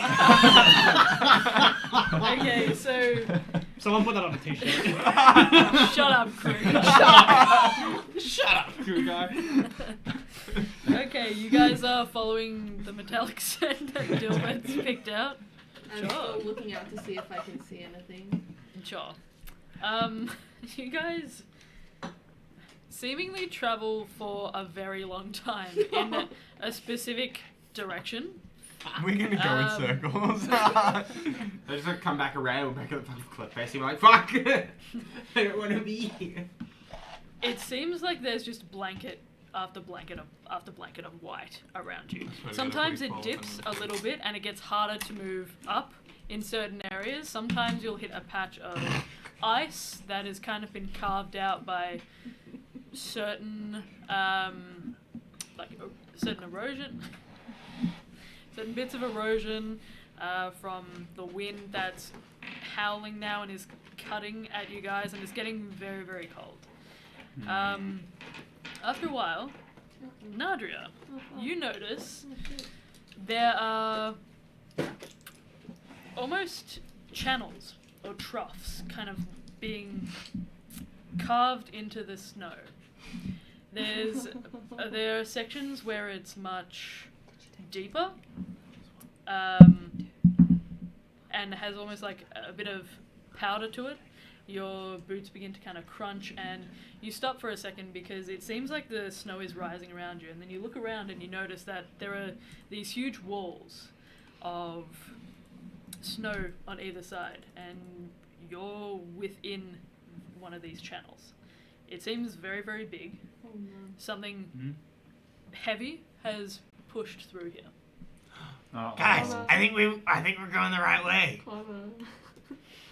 Okay, so Someone put that on a t-shirt. shut up, Kruger. Shut up, Kruger. Okay, you guys are following the metallic scent that Dilbert's picked out. I'm Sure. still looking out to see if I can see anything. Sure. You guys seemingly travel for a very long time in a specific direction. We're gonna go in Um, circles. I just like come back around, back at the fucking cliff face. I'm like, fuck! I don't want to be here. It seems like there's just blanket after blanket after blanket of white around you. That's what I Sometimes gotta it put dips fall a little bit and it gets harder to move up in certain areas. Sometimes you'll hit a patch of ice that has kind of been carved out by certain certain erosion, certain bits of erosion from the wind that's howling now and is cutting at you guys, and it's getting very, very cold. After a while, Nadria, you notice there are almost channels or troughs kind of being carved into the snow. There are sections where it's much deeper, and has almost like a bit of powder to it. Your boots begin to kind of crunch, and you stop for a second because it seems like the snow is rising around you, and then you look around and you notice that there are these huge walls of snow on either side, and you're within one of these channels. It seems very, very big. Oh no. Something heavy has pushed through here. Guys, I think we're going the right way. Clever.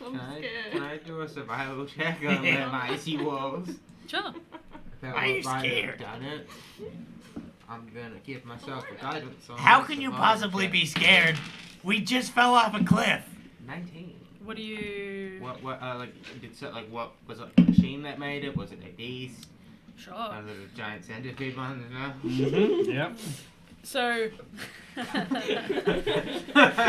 I'm Can scared. I do a survival check on them icy walls? Sure. If Why are you if I scared? Done it, I'm gonna give myself a guidance on How the can you survival possibly check. be scared? We just fell off a cliff. 19. What do you... What what was it? The machine that made it? Was it a beast? Sure. Was it a giant centipede one? Yep. So,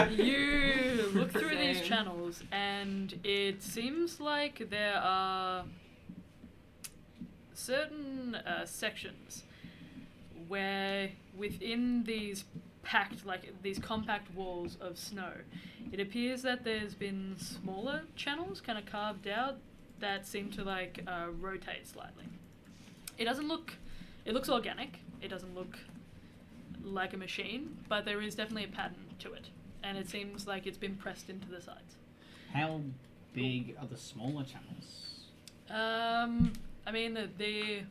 you look through these Same. channels, and it seems like there are certain sections where within these packed, like these compact walls of snow, it appears that there's been smaller channels kind of carved out that seem to like rotate slightly. It doesn't look, it looks organic, it doesn't look like a machine, but there is definitely a pattern to it, and it seems like it's been pressed into the sides. How big are the smaller channels? I mean the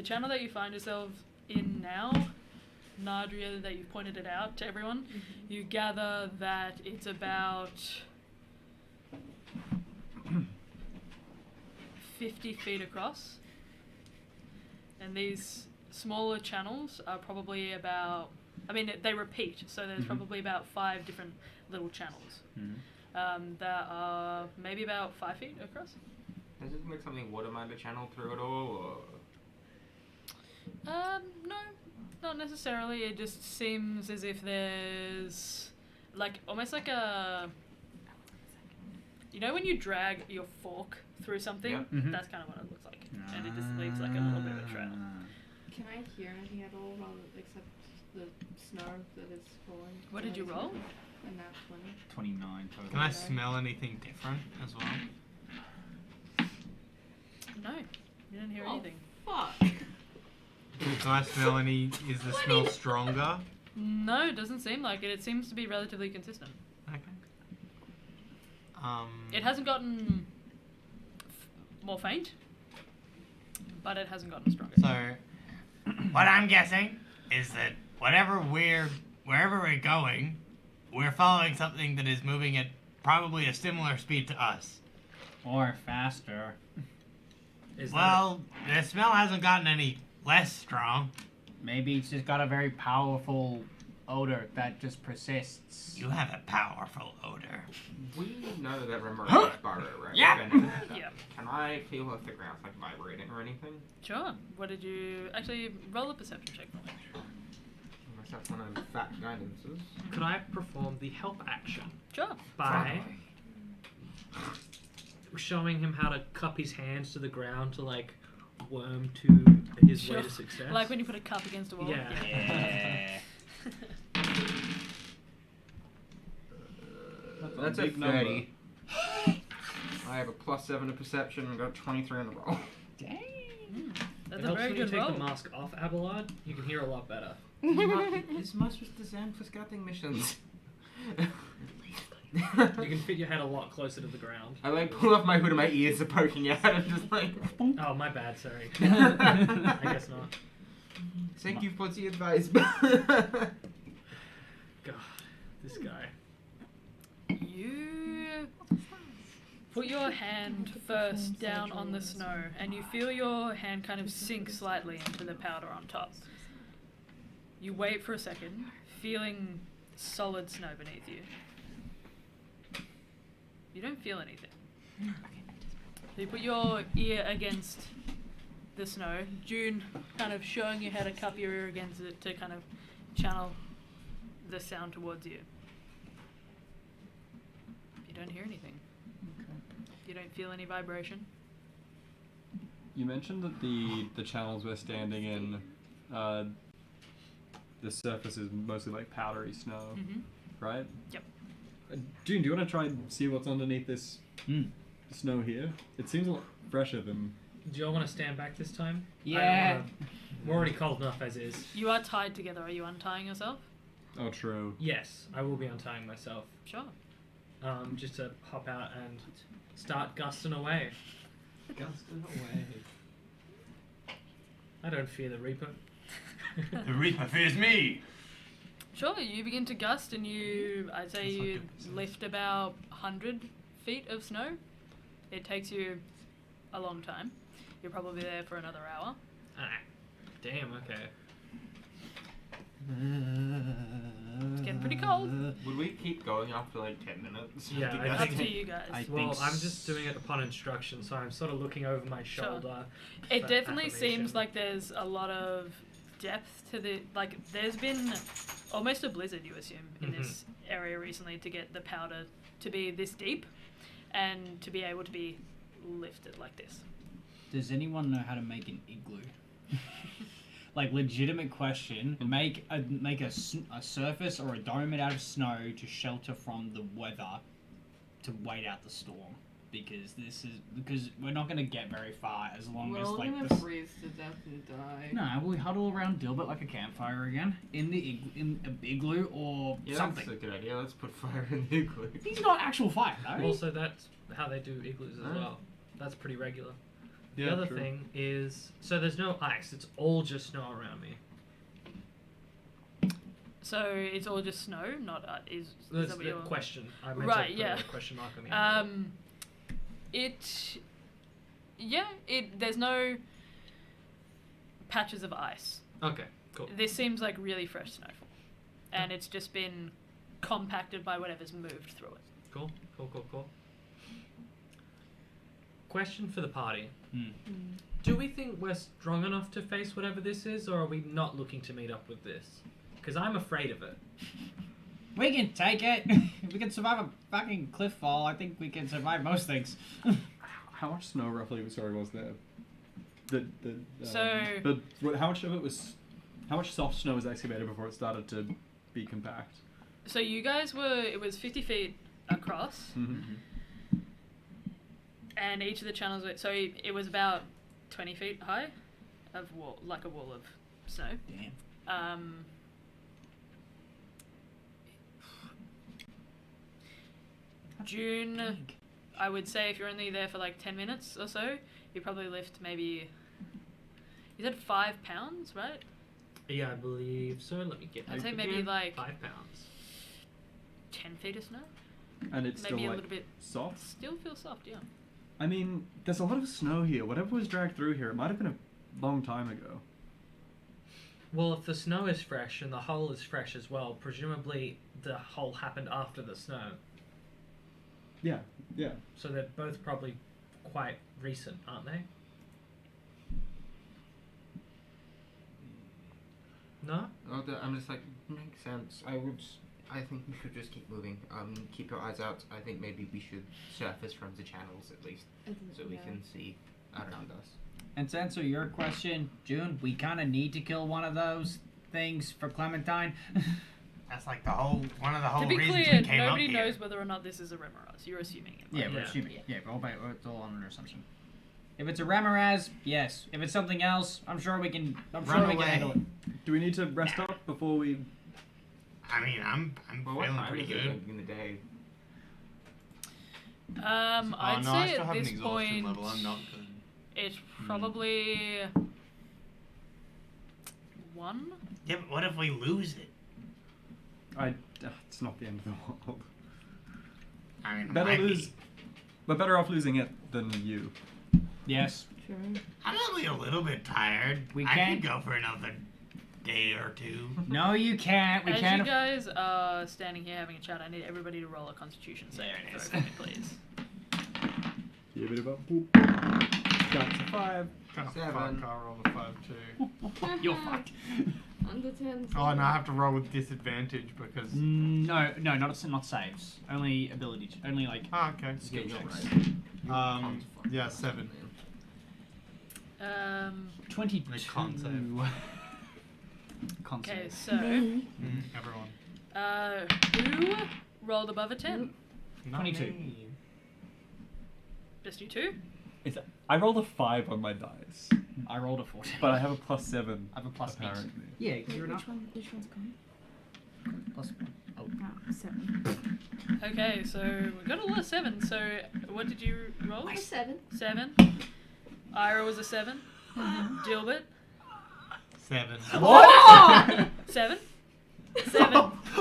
channel that you find yourself in now, Nadria, that you've pointed it out to everyone, you gather that it's about 50 feet across, and these smaller channels are probably about, I mean, they repeat, so there's probably about 5 different little channels that are maybe about 5 feet across. Does it like something waterminder channel through it all, or? No, not necessarily. It just seems as if there's like almost like a, you know, when you drag your fork through something, Yeah. that's kind of what it looks like, and it just leaves like a little bit of a trail. Can I hear anything at all except the snow that is falling? What did you roll? A nat 20. 29 total. Can I smell anything different as well? No, you didn't hear Oh. anything. Fuck. Can I smell any? Is the smell stronger? No, it doesn't seem like it. It seems to be relatively consistent. Okay. It hasn't gotten more faint, but it hasn't gotten stronger. So, what I'm guessing is that wherever we're going, we're following something that is moving at probably a similar speed to us. Or faster. Is Well, the smell hasn't gotten any less strong. Maybe it's just got a very powerful odor that just persists. You have a powerful odor. We know that we're Mariah's burrow, right? Yeah. We've been in there. Yeah. Can I feel if the ground's like vibrating or anything? Sure. What did you actually roll a perception check for me? Unless that's one of fat guidances. Could I perform the help action Sure. by showing him how to cup his hands to the ground to like worm to his way Sure. to success? Like when you put a cup against a wall. Yeah. Yeah. That's a big number. 30. I have a +7 to perception and got 23 on the roll. Dang. That's It a helps very when you good take roll. the mask off, Abelard. You can hear a lot better. This mouse was designed for scouting missions. You can fit your head a lot closer to the ground. I like pull off my hood and my ears are poking out. I'm just like, Oh, my bad, sorry. I guess not. thank you for the advice. God, this guy. You put your hand first down on the snow, and you feel your hand kind of sink slightly into the powder on top. You wait for a second, feeling solid snow beneath you. You don't feel anything. So you put your ear against the snow, June kind of showing you how to cup your ear against it to kind of channel the sound towards you. You don't hear anything. You don't feel any vibration. You mentioned that the channels we're standing in, the surface is mostly like powdery snow, right? Yep. June, do you want to try and see what's underneath this snow here? It seems a lot fresher than... Do you all want to stand back this time? Yeah. We're already cold enough as is. You are tied together. Are you untying yourself? Oh, true. Yes, I will be untying myself. Sure. Just to hop out and start gusting away. Gusting away. I don't fear the Reaper. The Reaper fears me. Sure, you begin to gust and I'd say you lift about 100 feet of snow. It takes you a long time. You're probably there for another hour. Ah, damn, okay. It's getting pretty cold. Would we keep going after like 10 minutes? Yeah, I Up think- to you guys. Well, I'm just doing it upon instruction, so I'm sort of looking over my shoulder. It for definitely affirmation. seems like there's a lot of depth to the... Like, there's been almost a blizzard, you assume, in this area recently to get the powder to be this deep and to be able to be lifted like this. Does anyone know how to make an igloo? Like, legitimate question. Make a surface or a dome made out of snow to shelter from the weather to wait out the storm. Because we're not going to get very far as long We're as all like gonna the freeze to death and die. No, we huddle around Dilbert like a campfire again in the in a igloo or Yeah, something. that's a good idea. Let's put fire in the igloo. He's not actual fire, though. Also, that's how they do igloos as Oh. well. That's pretty regular. Yeah, The other true. thing is, so there's no ice. It's all just snow around me. So it's all just snow, not is That's that what the you're... question. I meant Right, to put yeah. a question mark on the end. There's no patches of ice. Okay, cool. This seems like really fresh snowfall, and it's just been compacted by whatever's moved through it. Cool. Question for the party. Do we think we're strong enough to face whatever this is, or are we not looking to meet up with this? Because I'm afraid of it. We can take it. If we can survive a fucking cliff fall, I think we can survive most things. How much snow roughly was there? How much of it was... How much soft snow was excavated before it started to be compact? So you guys it was 50 feet across, and each of the channels so it was about 20 feet high of wall, like a wall of snow. Damn. June, I would say if you're only there for like 10 minutes or so, you probably lift maybe, you said 5 pounds, right? Yeah, I believe so. Let me get I'd that say maybe again. like 5 pounds. 10 feet of snow? And it's Maybe still a like little bit soft? Still feels soft, yeah. I mean, there's a lot of snow here. Whatever was dragged through here, it might have been a long time ago. Well, if the snow is fresh and the hole is fresh as well, presumably the hole happened after the snow. Yeah. So they're both probably quite recent, aren't they? No? Oh, I'm just like, makes sense. I think we should just keep moving. Keep your eyes out. I think maybe we should surface from the channels at least, so we can see around us. And to answer your question, June, we kind of need to kill one of those things for Clementine. That's like one of the whole To be reasons clear, we came nobody up here. knows whether or not this is a Remoraz. You're assuming it. Yeah, right? we're Yeah. assuming. Yeah, it's all on an assumption. If it's a Ramirez, yes. If it's something else, I'm sure we can. I'm Run sure we can away. handle it. Do we need to rest up before we? I mean, I'm Well, what feeling time pretty is it good. in the day? I'd no, say I still at have an this exhaustion point, level. I'm not good. it's probably 1. Yeah, but what if we lose it? It's not the end of the world. I mean, Better might lose. be. We're better off losing it than you. Yes. True. I'm only a little bit tired. We I can- could go for another day or two. No, you can't. We As can't. you guys are standing here having a chat, I need everybody to roll a Constitution saving There it throw is. for me, please. Give it about boop. That's a 5. Kind of 7. fuck, I'll roll a 5 too. You're fucked. Under 10. Oh, and I have to roll with disadvantage because. No, not saves. Only ability. Only like Oh, okay. skill Yeah, you're checks. right. Yeah, 7. 22. They can't save. Can't Okay, save. so Everyone. who rolled above a 10? Not 22. me. Just you two? I rolled a 5 on my dice, I rolled a 14. but I have a +7. I have a +8. Apparently. Yeah, because you're enough. Which one's gone? +1. Oh, 7. Okay, so we got a lot of 7s. So what did you roll? A 7. 7. Ira was a 7. Gilbert? 7. What? 7. 7.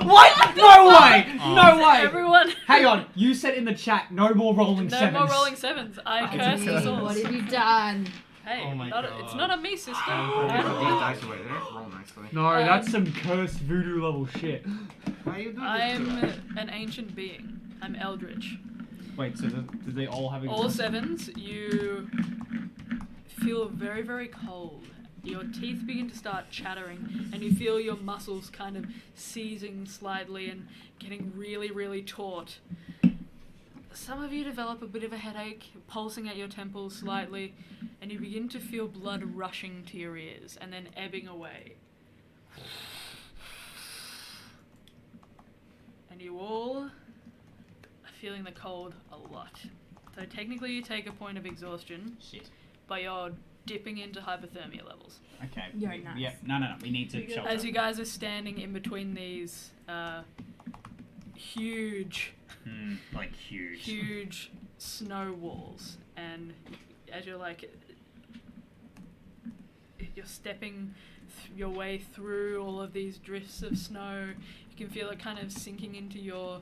What? No way! No way! Everyone. Hang on. You said in the chat, no more rolling No sevens. more rolling 7s. I cursed us all. What have you done? Hey, Oh my it's God. not on me, sister. These I- dice away. They don't roll nicely. No, that's some cursed voodoo level shit. Why you do this to I'm us? an ancient being. I'm eldritch. Wait, so did they all have All 7s, you feel very, very cold. Your teeth begin to start chattering, and you feel your muscles kind of seizing slightly and getting really, really taut. Some of you develop a bit of a headache, pulsing at your temples slightly, and you begin to feel blood rushing to your ears and then ebbing away. And you all are feeling the cold a lot. So technically you take a point of exhaustion, Shit. but you're dipping into hypothermia levels. Okay. You're nice. Yeah. No. We need to shelter. As you guys are standing in between these huge Like huge. huge snow walls, and as you're like you're stepping your way through all of these drifts of snow, you can feel it kind of sinking into your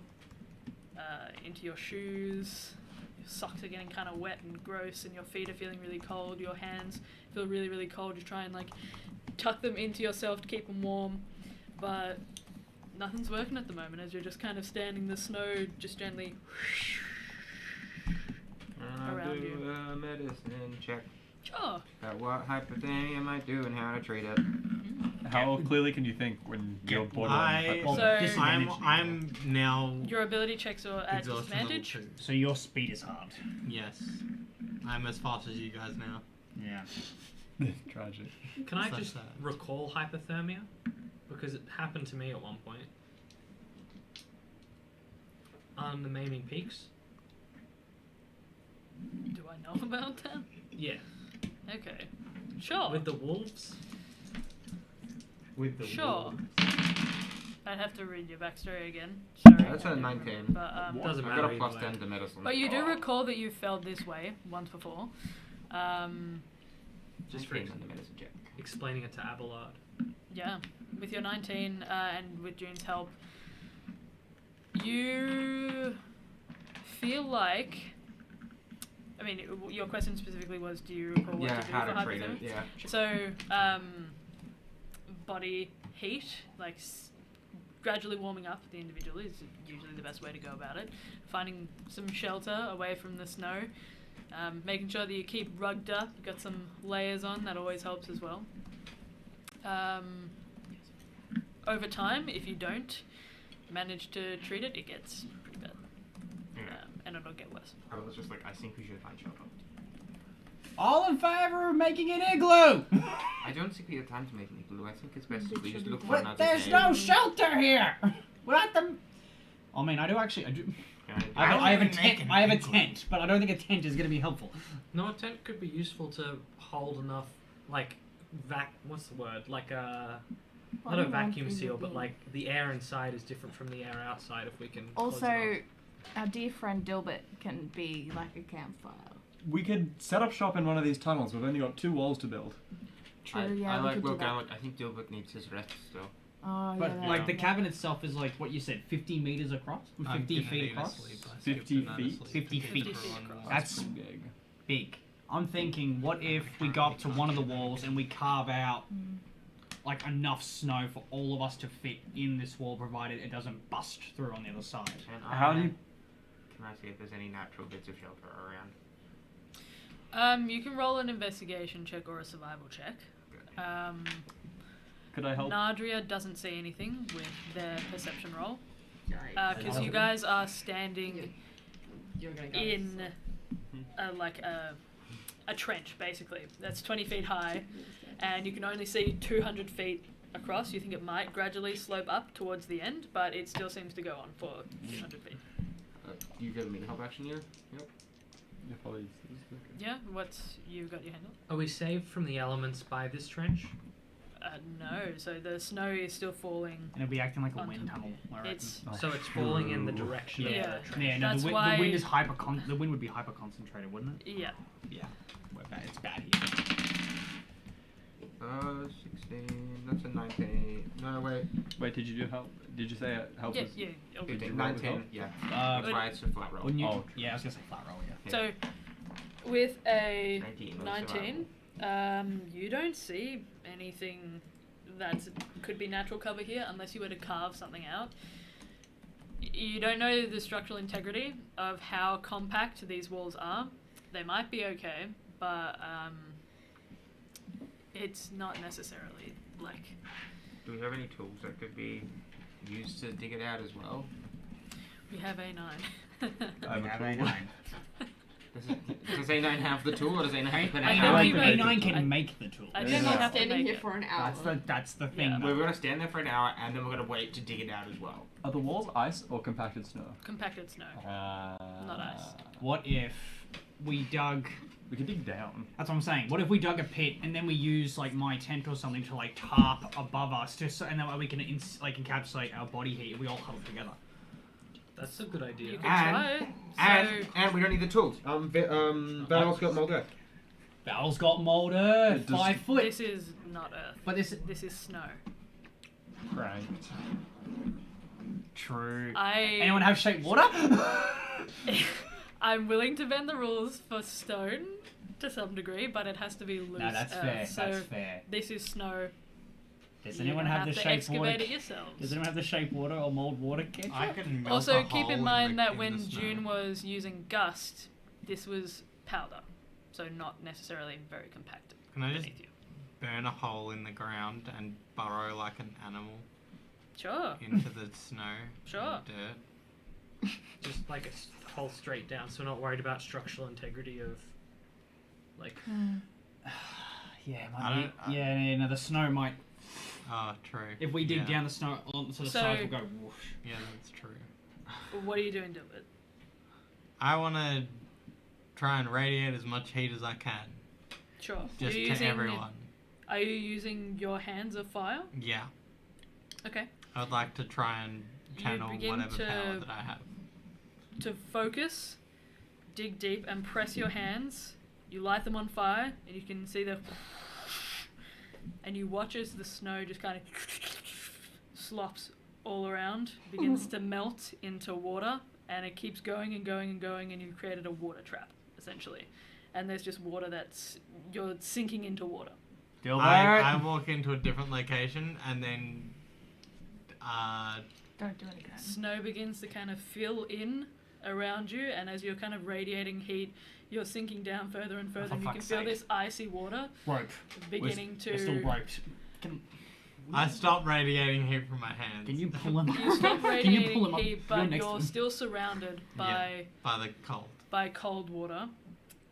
shoes. Your socks are getting kind of wet and gross, and your feet are feeling really cold. Your hands feel really, really cold. You try and like tuck them into yourself to keep them warm, but nothing's working at the moment as you're just kind of standing in the snow, just gently I'll around do you. a medicine check Sure. about what hypothermia might do and how to treat it. How clearly can you think when you're borderline? So- I'm now Your ability checks are at Exhaustion level disadvantage. 2. So your speed is hard. Yes. I'm as fast as you guys now. Yeah. Tragic. Can I So just sad. recall hypothermia? Because it happened to me at one point. On the Maiming Peaks. Do I know about that? Yeah. Okay. Sure. With the wolves. With the Sure. I'd have to read your backstory again. Sorry. That's a 19. But, Doesn't I matter. got a either +10 way. to medicine. but you do recall that you felt this way once before. Just for 19 on the medicine check. explaining it to Abelard. Yeah. With your 19 and with June's help, you feel like. I mean, your question specifically was, do you recall what Yeah, to do how for to treat it. hypothermia? Yeah. So, body heat, like gradually warming up the individual is usually the best way to go about it. Finding some shelter away from the snow, making sure that you keep rugged up, got some layers on, that always helps as well. Over time, if you don't manage to treat it, it gets pretty bad. And it'll get worse. I was just like, I think we should find shelter. All in favor of making an igloo? I don't think we have time to make an igloo. I think it's best if we just look for But another there's day. no shelter here. Without them. I mean, I do. I have a tent. I have a tent, but I don't think a tent is going to be helpful. No, a tent could be useful to hold enough, like, what's the word? Like, Not a vacuum seal, but like the air inside is different from the air outside. If we can. close it Also, off. our dear friend Dilbert can be like a campfire. We could set up shop in one of these tunnels. We've only got 2 walls to build. True, I yeah, we like could do look. that. I think Dilbert needs his rest still. Oh, But yeah, like the yeah. cabin itself is like what you said, 50 meters across, 50 feet across. 50 feet? 50 feet. across. That's big. big. I'm thinking, what if we go up to one of the walls and we carve out like enough snow for all of us to fit in this wall, provided it doesn't bust through on the other side. And How do you... Can I see if there's any natural bits of shelter around? You can roll an investigation check or a survival check. Could I help? Nadria doesn't see anything with their perception roll. Yikes. Because you guys are standing You're gonna go. in a trench, basically. That's 20 feet high, and you can only see 200 feet across. You think it might gradually slope up towards the end, but it still seems to go on for 200 feet. You give me the help action here? Yep. Yeah, probably. Yeah, what's you got your hand on? Are we saved from the elements by this trench? No, so the snow is still falling. And it'll be acting like a On wind top. tunnel. I reckon. It's So it's falling in the direction Yeah. of the trench. Yeah, no, That's the why- wind is the wind would be hyper concentrated, wouldn't it? yeah. Yeah. It's bad here. 16. That's a 19. No, wait. Wait, did you do help? Did you say help Yeah, us? yeah. it'll be Did you good. roll with 19. help? Yeah. Uh, That's why it's a flat roll. Wouldn't you? Oh, Yeah, I was gonna say flat roll. Yeah. So, with a 19, 19, you don't see anything that could be natural cover here unless you were to carve something out. You don't know the structural integrity of how compact these walls are. They might be okay, but it's not necessarily like... Do we have any tools that could be used to dig it out as well? We have A9. I have a tool. Does A9 have the tool, or does A9 have an I A9, know hour? you make- A9 can I- make the tool. I Yeah. think Yeah. I'll have to Standing make here it. for an hour. That's the thing. Yeah. though. We're gonna stand there for an hour, and then we're gonna wait to dig it out as well. Are the walls ice or compacted snow? Compacted snow. Not ice. What if we dug? We could dig down. That's what I'm saying. What if we dug a pit and then we use like my tent or something to like tarp above us, just so, and that way we can encapsulate our body heat if we all huddle together. That's a good idea. You could try it. And we don't need the tools. Val's got mold earth. Val's got mold earth, It does- 5 foot. This is not earth. But this This is snow. Pranked. true. I Anyone have shaped water? I'm willing to bend the rules for stone to some degree, but it has to be loose No, that's earth. fair. So That's fair. this is snow. Does You're anyone gonna have the to shaped water? excavate it yourselves. Does anyone have the shaped water or mold water kit? I can melt Also, a keep hole in the- mind that in when the snow. June was using gust, this was powder, so not necessarily very compacted. Can I just beneath you. burn a hole in the ground and burrow like an animal Sure. into the snow Sure. and dirt? Just like a hole straight down, so we're not worried about structural integrity of, like, Yeah, I might don't- be, yeah, no, the snow might. Oh, true. If we dig Yeah. down the snow, so the So- sides will go whoosh. Yeah, that's true. What are you doing, Dilbert? I want to try and radiate as much heat as I can, Sure. just Are you to using- everyone. Are you using your hands of fire? Yeah. Okay. I'd like to try and You channel begin whatever to- power that I have. To focus, dig deep, and press your hands. You light them on fire, and you can see the. And you watch as the snow just kind of slops all around, begins to melt into water, and it keeps going and going and going, and you've created a water trap, essentially. And there's just water you're sinking into water. I walk into a different location and then Don't do it again. Snow begins to kind of fill in around you, and as you're kind of radiating heat, you're sinking down further and further, For and you can fuck's feel sake. this icy water rope. beginning We're still to. roped. Can I stop radiating heat from my hands. you pull him? You stop Can you pull radiating him up? heat, You're but next to you're him. still surrounded by by the cold. cold water.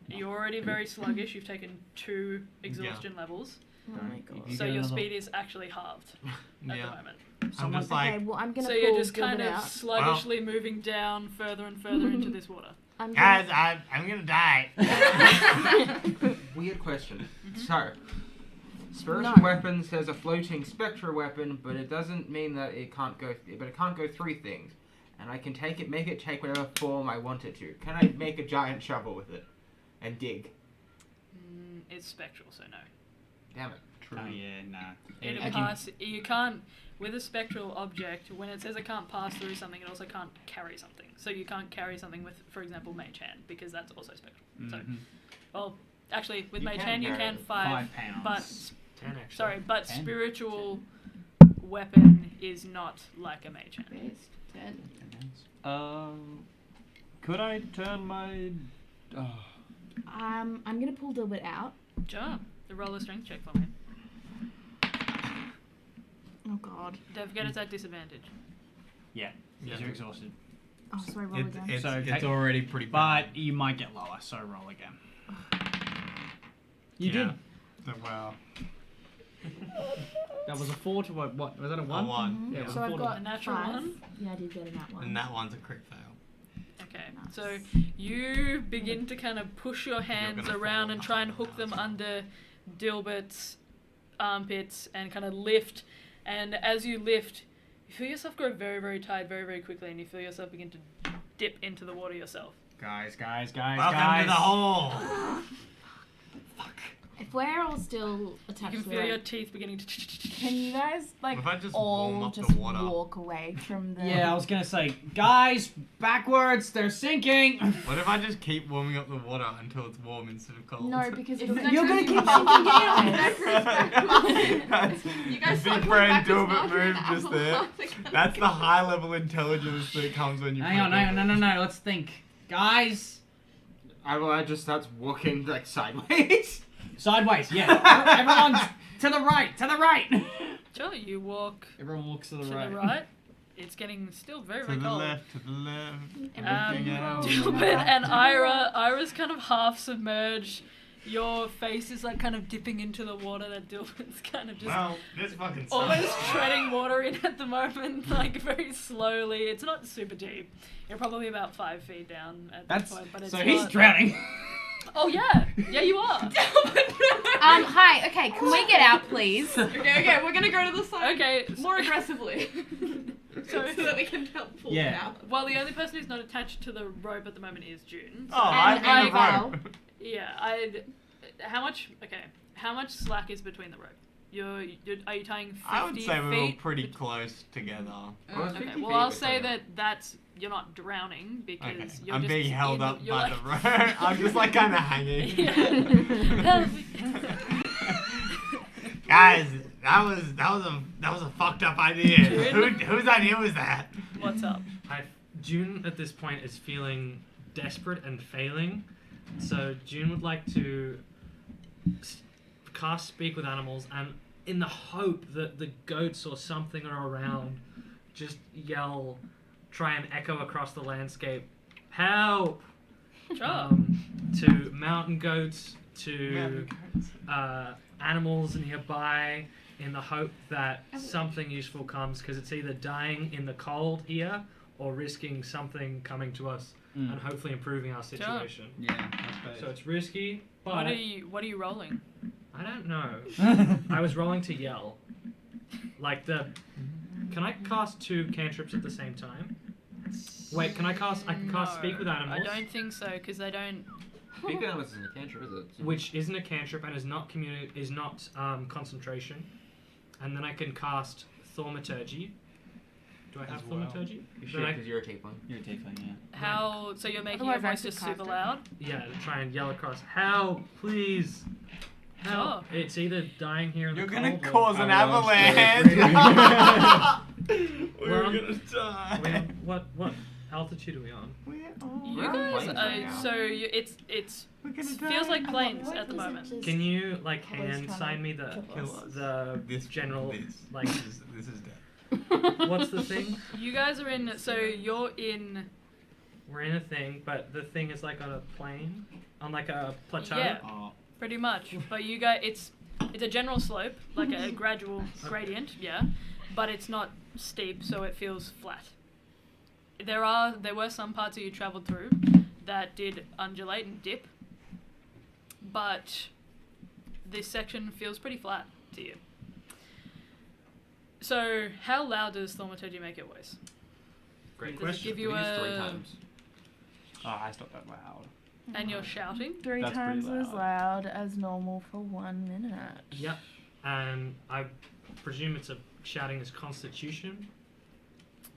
You're already very sluggish. You've taken 2 exhaustion levels, Oh my god. You so get your another- speed is actually halved at Yeah. the moment. I'm just like, Okay, well, I'm gonna So pull you're just Gilbert kind of out. sluggishly moving down further and further into this water. I'm Guys, gonna, I'm gonna die. Weird question. So, Spiritual No. weapon says a floating spectral weapon, but it doesn't mean that it can't go. But it can't go 3 things, and I can make it take whatever form I want it to. Can I make a giant shovel with it and dig? It's spectral, so no. Damn it. Oh yeah, nah. It Yeah, pass. You can't with a spectral object. When it says it can't pass through something, it also can't carry something. So you can't carry something with, for example, Mage Hand, because that's also spectral. So, well, actually, with You Mage can Hand you carry can it. 5 pounds. but 10 actually. sorry, but 10? spiritual weapon is not like a Mage Hand. Based 10. Could I turn my? I'm gonna pull Dilbert out. Sure. The roll a strength check for me. Oh god. Don't forget it's at disadvantage. Yeah, Yeah. you're exhausted. Oh, sorry, roll again. It's So it's ta- already pretty bad. But you might get lower, so roll again. You Yeah. did. Well, That was a 4 to a what? Was that a 1? a 1. Mhm. Yeah, it was So a I've 4 to got A natural 5. one? Yeah, I did get a nat 1. And that one's a crit fail. Okay, Nice. so you begin to kind of push your hands gonna around fall and try and behind hook them us. under Dilbert's armpits and kind of lift. And as you lift, you feel yourself grow very, very tired very, very quickly, and you feel yourself begin to dip into the water yourself. Guys, Welcome guys. to the hole. If we're all still You attached can to feel the your rope, teeth beginning to. can you guys like If I just warm all up the just water. walk away from the? Yeah, I was gonna say, guys, backwards, they're sinking. What if I just keep warming up the water until it's warm instead of cold? No, because It's it'll not You're true, gonna you keep fell sinking down in. backwards. You guys The saw big me brain backwards Dilbert after an move just hour there. long ago. That's the high level intelligence that comes when you Hang on, no, let's think. Guys, I just start walking like sideways. sideways, yeah. Everyone's to the right. Sure, you walk Everyone walks to to the right. the right. It's getting still very, To very the cold. left, to the left. Um, Everything else. Dilbert and Ira's kind of half submerged. Your face is like kind of dipping into the water that Dilbert's kind of just Well, this fucking sucks. almost treading water in at the moment, like very slowly. It's not super deep. You're probably about 5 feet down at this That's point, but it's so not... he's drowning. Oh yeah, yeah you are. Hi. Okay, can we get out, please? Okay, we're gonna go to the side Okay, more aggressively. so that we can help pull Yeah. it out. well, the only person who's not attached to the rope at the moment is June. Oh, I And think I the rope. Yeah, how much slack is between the rope? You're are you tying 50 I would say we were feet? pretty close together. Okay, well I'll say that's you're not drowning because Okay, you're I'm just being held in up you're by like, the rope. I'm just like kind of hanging. Yeah. Guys, that was a fucked up idea. Whose idea was that? What's up? June at this point is feeling desperate and failing, so June would like to cast Speak with Animals, and in the hope that the goats or something are around, just yell, try and echo across the landscape, help! Sure. To mountain goats, to animals nearby, in the hope that something useful comes, because it's either dying in the cold here or risking something coming to us and hopefully improving our situation. Yeah, that's So it's risky, but What are you rolling? I don't know. I was rolling to yell. Like can I cast 2 cantrips at the same time? Wait, I can cast Speak with Animals, I don't think so because they don't. Speak with Animals isn't a cantrip, is it? which isn't a cantrip and is not concentration. And then I can cast Thaumaturgy. Do I have As well. Thaumaturgy? You Then should, I- because you're a tiefling. You're a tiefling, yeah. How? So you're making Otherwise your I voice could just cast super it. loud? Yeah, to try and yell across, help, please. Help. It's either dying here in You're the gonna cold cause an avalanche. avalanche. We're We're gonna die. what altitude are we on? You We're on guys, planes right now. so it's We're gonna die. feels like planes What at the is it moment. just- Can you Always hand trying sign to me the kill us. This general this. like This is death. what's the thing? You guys are in. So you're in. We're in a thing, but the thing is like on a plane, on like a plateau. Yeah. Oh. Pretty much, but you guys, it's a general slope, like a gradual gradient, yeah, but it's not steep, so it feels flat. There were some parts that you travelled through that did undulate and dip, but this section feels pretty flat. to you. So, how loud does Thaumaturgy make your voice? Great Does it question. give you I think it's 3 a... times. Oh, it's not that loud. And you're shouting? 3 That's pretty times as loud as normal for 1 minute. Yep. And I presume it's a shouting as Constitution,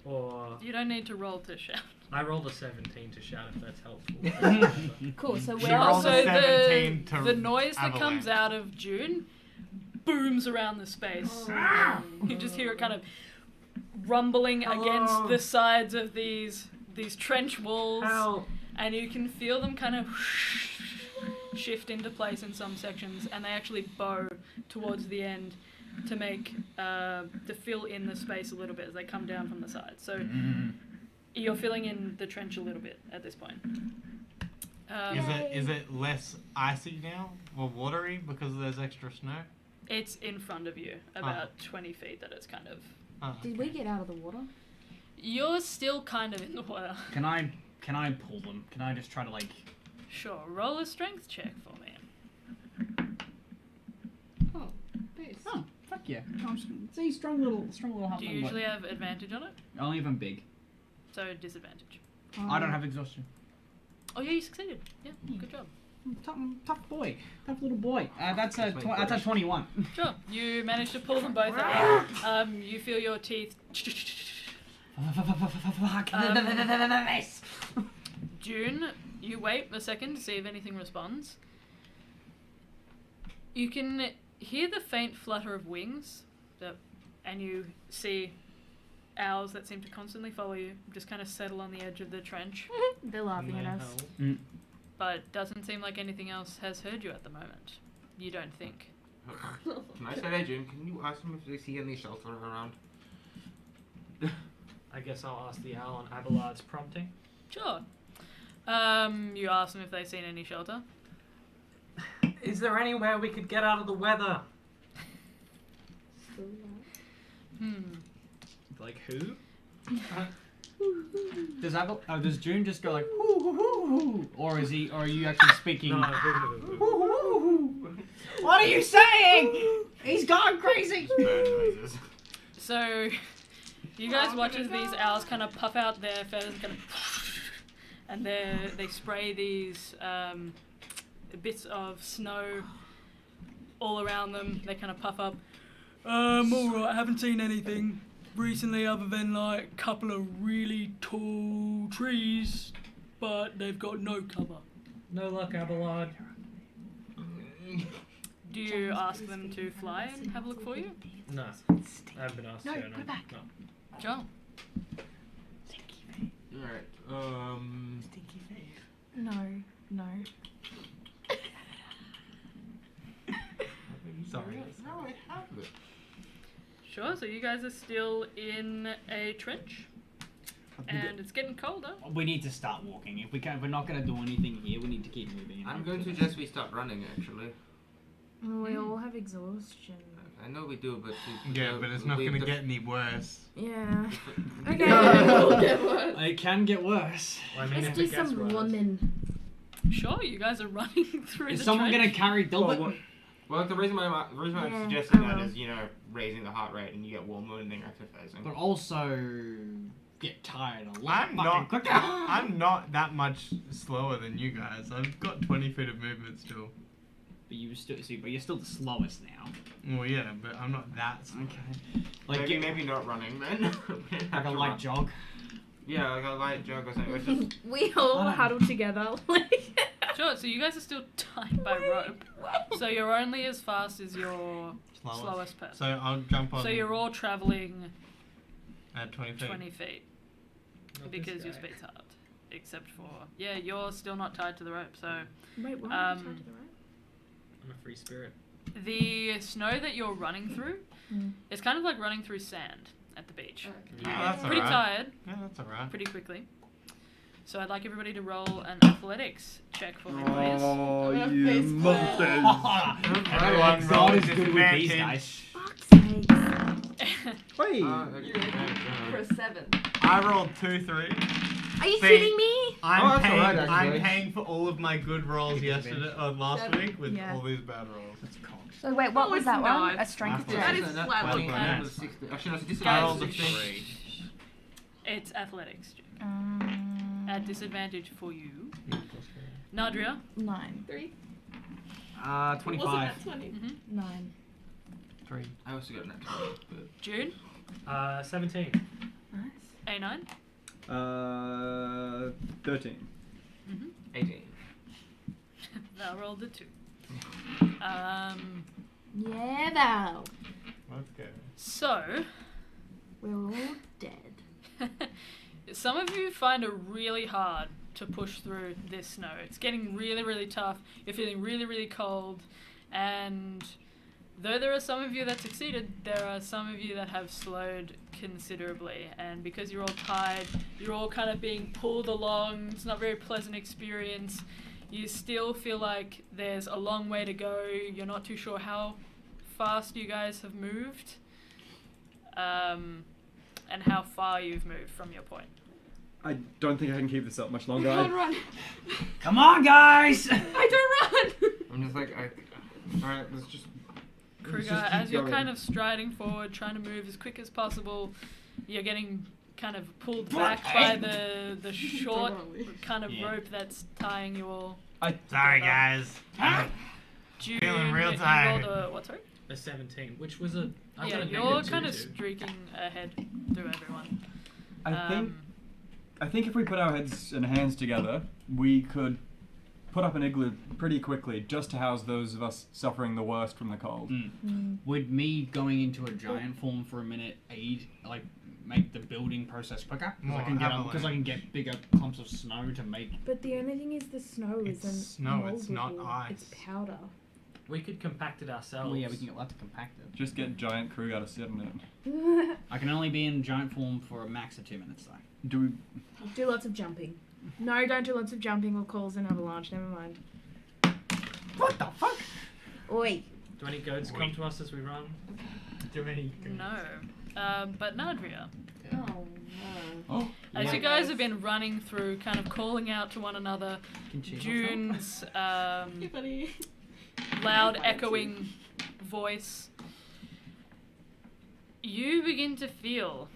or You don't need to roll to shout. I rolled a 17 to shout if that's helpful. Cool. So She we're rolled Also, a 17 to the noise that avalanche. comes out of June booms around the space. Oh. You just hear it kind of rumbling against the sides of these trench walls, and you can feel them kind of shift into place in some sections, and they actually bow towards the end to make to fill in the space a little bit as they come down from the side. So you're filling in the trench a little bit at this point. Is it less icy now or watery because there's extra snow? It's in front of you, about 20 feet that it's kind of... Did we get out of the water? You're still kind of in the water. Can I pull them? Can I just try to like? Sure, roll a strength check for me. Oh, nice. Oh, fuck yeah! See, strong little half. Do you usually have advantage on it? Only if I'm big. So disadvantage. I don't have exhaustion. Oh yeah, you succeeded. Yeah, good job. Tough boy, tough little boy. That's a 21. Sure, you managed to pull them both out. You feel your teeth. June, you wait a second to see if anything responds. You can hear the faint flutter of wings, and you see owls that seem to constantly follow you, just kind of settle on the edge of the trench. They're laughing at us. But doesn't seem like anything else has heard you at the moment. You don't think. Can I say that, June? Can you ask them if they see any shelter around? I guess I'll ask the owl on Abelard's prompting. Sure. You ask them if they've seen any shelter. Is there anywhere we could get out of the weather? Like who? Does June just go like hoo hoo hoo hoo, or are you actually speaking? No, Hoo, hoo, hoo. What are you saying? He's gone crazy. So, you guys watch as these owls kind of puff out their feathers and kind of, and they spray these bits of snow all around them. They kind of puff up. Alright, I haven't seen anything recently other than like a couple of really tall trees, but they've got no cover. No luck, Abelard. Do you ask them to fly and have a look for you? No, I haven't been asked to. go back. No. Sure. Alright, No. Sorry. No, I have it. Sure, so you guys are still in a trench, and it's getting colder. We need to start walking. If we're not gonna do anything here, we need to keep moving. I'm going to suggest we start running, actually. We all have exhaustion. I know we do, but... Yeah, but it's not going to get any worse. Yeah. Okay. It can get worse. Well, I mean, Let's if do it gets some worse. running. Sure, you guys are running through Is the someone trench. gonna carry Dilbert? Well, the reason I'm Yeah, suggesting I that will. is, raising the heart rate and you get warmer and then exercising. But also get tired a lot I'm fucking not. quicker. I'm not that much slower than you guys. I've got 20 feet of movement still. But you're still the slowest now. Well, yeah, but I'm not that slow. Okay. Like maybe not running then. like a light jog. Yeah, like a light jog or something. Or just We all huddle together. Like. Sure, so you guys are still tied by rope. So you're only as fast as your slowest person. So I'll jump on. So you're all traveling at 20 feet. 20 feet. Not Because this your guy. speed's halved. Except for, yeah, you're still not tied to the rope. So Wait, what? Tied to the right? I'm a free spirit. the snow that you're running through, Mm. it's kind of like running through sand at the beach. Oh, that's Pretty alright. tired, Yeah, that's alright. pretty quickly. So I'd like everybody to roll an athletics check for me, please. Oh, I'm gonna you face monsters! Everyone God roll is good with these disadvantage. guys. Fuck's sakes. Wait! For 7. I rolled 2 3. Are you See, kidding me? I'm that's alright, paying. I'm actually. paying for all of my good rolls yesterday, last 7. week, with Yeah. all these bad rolls. So wait, what No, was it's that one? not. A strength That That check. is No, flat. well, Okay. that was 60. Actually, no, it's I Guys, rolled a 16. 3. It's athletics. At Um, disadvantage for you. Nadria. 9. 3. 25. Wasn't that 20? 9. 3. I also got that 20, but June. 17. Nice. A9. 13. 18. Val rolled a 2. Yeah, Val. Let's go. So, We're all dead. some of you find it really hard to push through this snow. It's getting really, really tough. You're feeling really, really cold. And though there are some of you that succeeded, there are some of you that have slowed considerably. And because you're all tired, you're all kind of being pulled along. It's not a very pleasant experience. You still feel like there's a long way to go. You're not too sure how fast you guys have moved. And how far you've moved from your point. I don't think I can keep this up much longer. Don't run. Come on, guys! I don't run. I'm just like, alright, let's just. Kruger, just keep as you're going. kind of striding forward, trying to move as quick as possible, you're getting kind of pulled back by the short kind of Yeah. rope that's tying you all. Sorry, guys. I'm June, feeling real you tired. rolled a, what, sorry? A 17, which was a. I Yeah, got a you're negative kind 2 of too. streaking ahead through everyone. I think if we put our heads and hands together, we could put up an igloo pretty quickly just to house those of us suffering the worst from the cold. Would me going into a giant form for a minute aid, like, make the building process quicker? More Because I can get bigger clumps of snow to make. But the only thing is the snow It's isn't snow, it's not moldable. ice. It's powder. We could compact it ourselves. Oh yeah, we can get lots to compact it. Just get giant crew out of sit in it. I can only be in giant form for a max of 2 minutes though. Do we? Do lots of jumping. No, don't do lots of jumping or cause an avalanche. Never mind. What the fuck? Oi. Do any goats come to us as we run? Do any? No. But Nadria, Oh no. Oh, as Yeah. you guys have been running through, kind of calling out to one another, Can cheat June's Hey, buddy. loud echoing voice, you begin to feel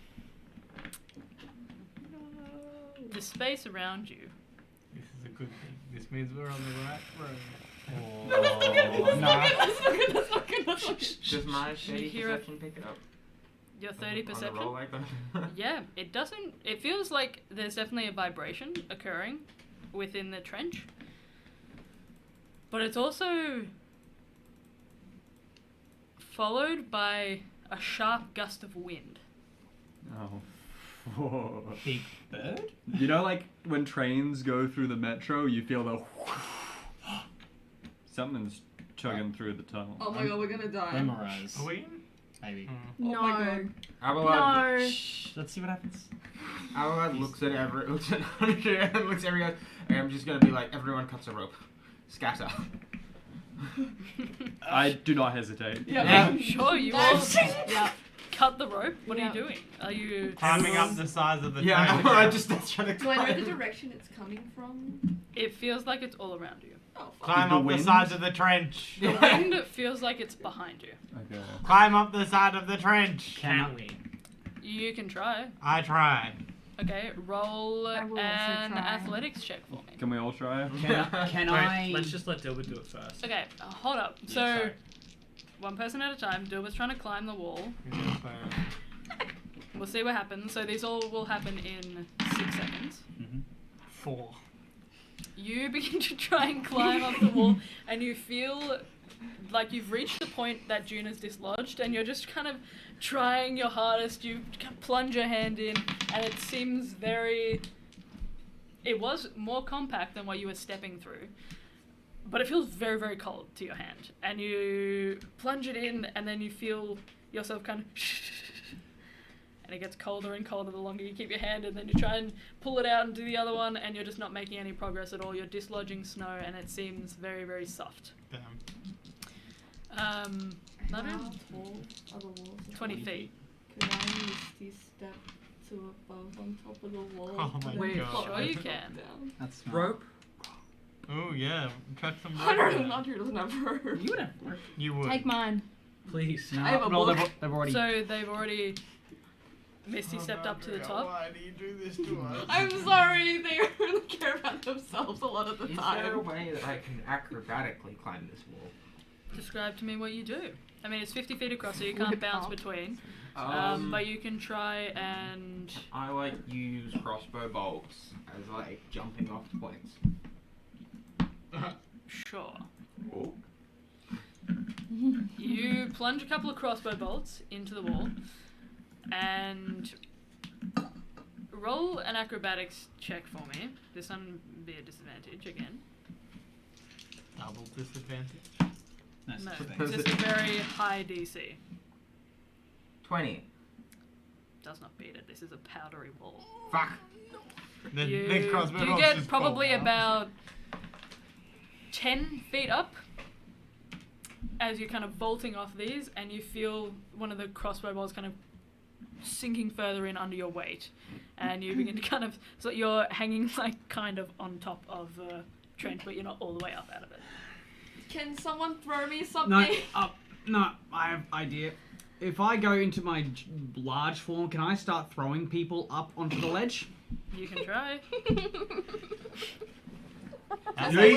the space around you. This is a good thing. This means we're on the right road. That's not good. Does my shady hear a- perception pick it up? Your On 30 the perception? roll icon? Yeah, it doesn't. It feels like there's definitely a vibration occurring within the trench. But it's also followed by a sharp gust of wind. oh. Whoa. Big bird? You know, like when trains go through the metro, you feel the. Something's chugging through the tunnel. Oh my god, we're gonna die. Memorize. Are we? Maybe. Oh my god. Abelard, No. Shh, let's see what happens. Abelard looks at Andre and looks at everyone. Okay, I'm just gonna be like, everyone cuts a rope. Scatter. I do not hesitate. Yeah, sure, you all Yeah. cut the rope. What are Yeah. you doing? Are you Climbing up the sides of the Yeah, train. Abelard just starts trying to Do I know climb. the direction it's coming from? It feels like it's all around you. Oh fuck. Climb The up the wind? sides of the trench. The wind feels like it's behind you. Okay. Climb up the side of the trench. Can we? You can try. I try. Okay, roll I will also an try. athletics check for me. Can we all try? Can Wait, I? let's just let Dilbert do it first. Okay, hold up. Yeah, So, sorry. one person at a time. Dilbert's trying to climb the wall. We'll see what happens. So these all will happen in 6 seconds. 4. You begin to try and climb up the wall, and you feel like you've reached the point that June is dislodged, and you're just kind of trying your hardest. You plunge your hand in, and it seems very... It was more compact than what you were stepping through, but it feels very, very cold to your hand. And you plunge it in, and then you feel yourself kind of... And it gets colder and colder the longer you keep your hand, and then you try and pull it out and do the other one, and you're just not making any progress at all. You're dislodging snow, and it seems very, very soft. Damn. How Nadria? tall are the walls? 20 feet. Could I misty step to above on top of the wall. Oh my Wait, god. Sure you can. Down. That's smart. Rope. Oh yeah, chuck some rope. Hunter down. doesn't have rope. You would have. You would. Take mine. Please. No, I have a no, book. they've already. So they've already. Misty stepped up to the top. Why do you do this to us? I'm sorry, they only care about themselves a lot of the Is time. there a way that I can acrobatically climb this wall? Describe to me what you do. I mean, it's 50 feet across, so you can't Flip bounce up. between. But you can try and. I like use crossbow bolts as like jumping off points. Sure. Oh. You plunge a couple of crossbow bolts into the wall and roll an acrobatics check for me. This one would be a disadvantage again. Double disadvantage. Nice. No, Thanks. it's just a very high DC. 20. Does not beat it. This is a powdery wall. Fuck. The crossbow you bolts get just probably fall out. about 10 feet up as you're kind of vaulting off these, and you feel one of the crossbow bolts kind of sinking further in under your weight, and you begin to kind of, so you're hanging like kind of on top of the trench, but you're not all the way up out of it. Can someone throw me something? No, I have idea. If I go into my large form, can I start throwing people up onto the ledge? You can try. That's Yes,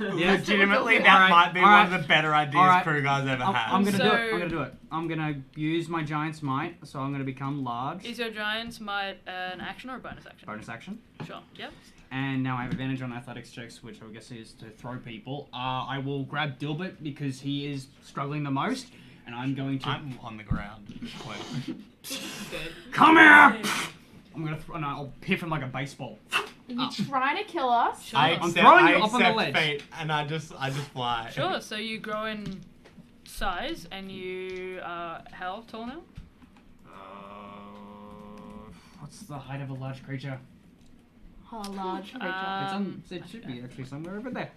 actually, Yeah. legitimately, that Alright, might be alright, one of the better ideas alright. Crew Guys ever had. I'm gonna do it. So- I'm gonna do it. I'm gonna use my giant's might, so I'm gonna become large. Is your giant's might an action or a bonus action? Bonus action. Sure. Yep. And now I have advantage on athletics checks, which I guess is to throw people. I will grab Dilbert because he is struggling the most, and I'm going to I'm on the ground at this point. come here. I'm gonna and I'll piff him like a baseball. Are you trying to kill us? Sure. I I'm accept, throwing I you up on the accept ledge. fate, and I just fly. Sure. So you grow in size, and you how tall now? What's the height of a large creature? Oh, large creature. It should be actually somewhere over there.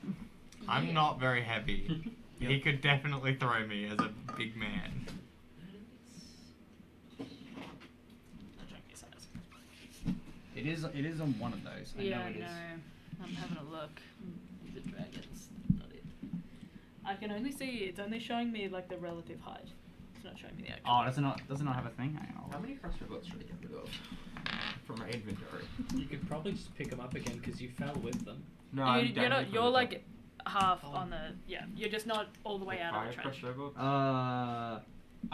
I'm not very heavy. He could definitely throw me as a big man. It is on one of those. I Yeah, know it is. no. I'm having a look. The dragon's not it. I can only see. It's only showing me like the relative height. It's not showing me the actual. Oh, does it not have a thing? Hang on. How many crossbow bolts should I get rid of from my inventory? You could probably just pick them up again because you fell with them. No, You're not. You're like half on the. Yeah. You're just not all the way out of the trench. crossbow bolts?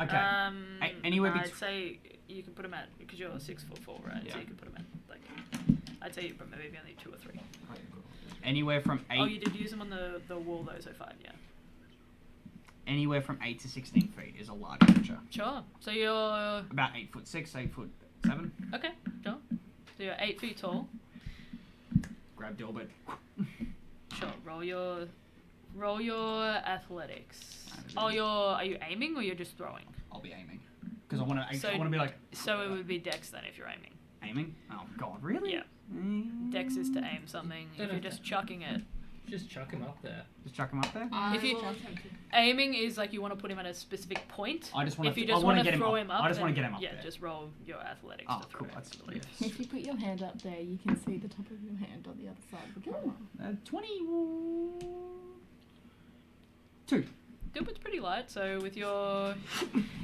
Okay. Anywhere I'd between. say you can put them at because you're 6'4", right? Yeah. So you can put them at like. I'd say maybe only 2 or 3. Alright, cool. Anywhere from 8. Oh, you did use them on the wall though, so fine. Yeah. Anywhere from 8 to 16 feet is a large creature. Sure. So you're About 8'6", 8'7". okay. Sure. So you're 8 feet tall. Grab Dilbert. Sure. Roll your athletics. Oh, are you aiming or you're just throwing? I'll be aiming. Because I want to. So- I want to be like. So it would be dex then if you're aiming. Aiming? Oh God, really? Yeah. Dex is to aim something. If you're just chucking it. Just chuck him up there. Just chuck him up there. If you- Aiming is like you want to put him at a specific point. I just want If to. you just want to to get him throw up. him up, I just want to then- get him up Yeah, there. just roll your athletics Oh, to throw cool. it. That's Yes. If you put your hand up there, you can see the top of your hand on the other side of the camera. 22. Dilbert's pretty light, so with your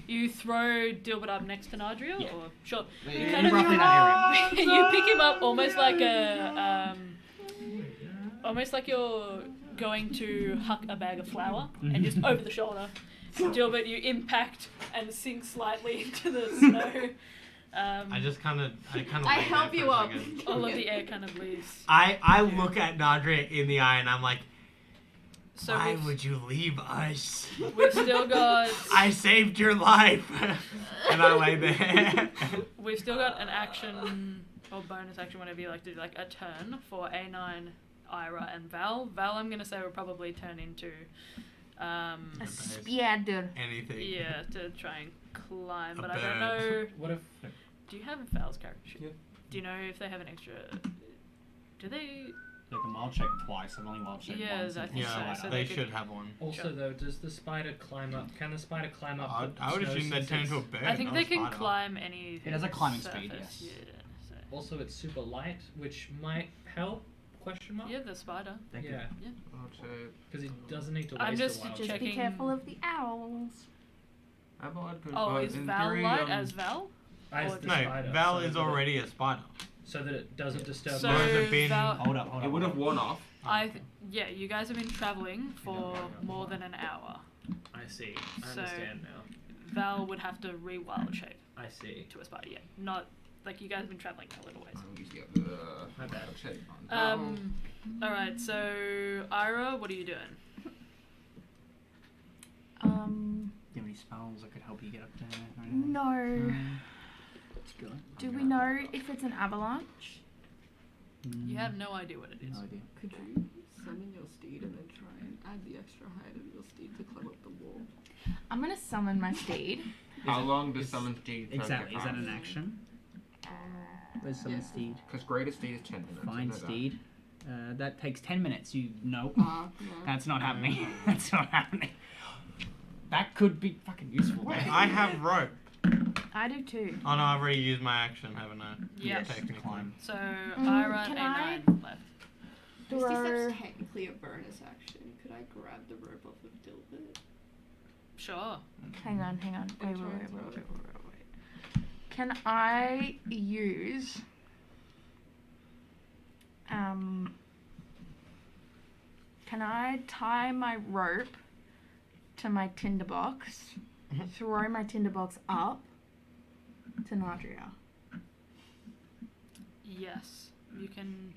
you throw Dilbert up next to Nadria, Yeah. or sure, You kind of- roughly that area. you pick him up almost like almost like you're going to huck a bag of flour, and just over the shoulder, Dilbert, you impact and sink slightly into the snow. I kind of. I help you up. All of the air kind of leaves. I look at Nadria in the eye and I'm like, So why would you leave us? we've still got I saved your life. And I lay there. we've still got an action or bonus action, whatever you like to do, like a turn for A9, Ira, and Val. Val, I'm gonna say will probably turn into A spider. Anything. yeah, to try and climb, A but I don't bird. know. What if? Do you have Val's character sheet? Yeah. Do you know if they have an extra? Do they? They can wild shape twice. I've only wild shaped Yeah, once. I and think it's so. lighter. So they they should have one. Also, Sure. though, does the spider climb up? Can the spider climb up? the I would snow assume they'd since turn into a it's- bird. I think not they a can spider. climb any. It has a climbing speed, surface, yes. Yeah. So. Also, it's super light, which might help? Question mark. Yeah, the spider. They could- Yeah, Wild shape. because it doesn't need to I'm waste just a wild Just shape. be Checking- careful of the owls. Abelard could. Oh, is in Val theory, light as Val? As Or the No, spider, Val so is that it- already a spider. so that it doesn't disturb. So Or has it been- Val, Hold up. It would have worn off. yeah, you guys have been traveling for more than an hour. I see. I So- understand now. Val would have to re-wild shape I see. to a spider. Yeah, not like you guys have been traveling a little ways. I'll use the other My bad. wild shape on Val. All right. So Ira, what are you doing? Do you have any spells that could help you get up there? Or anything? No. That's good. Do we know if it's an avalanche? You have no idea what it is. No idea. Could you summon your steed and then try and add the extra height of your steed to climb up the wall? I'm gonna summon my steed. How long does summon steed take Exactly. to Is that an cast? action? Where's summon Yeah. steed? Because greatest steed is 10 minutes. I Find know that. steed. That takes 10 minutes. You know. No. That's not happening. That's not happening. That could be fucking useful. I have rope. I do too. Oh no, I've already used my action, haven't I? Yeah. Technically. Climb. So Ira can and I- A9 left. Misty Throw- Step's technically a bonus action. Could I grab the rope off of Dilbert? Sure. Hang on. Wait. I'm trying to- Can I use can I tie my rope to my tinderbox, throw my tinderbox up to Nadria? Yes, you can.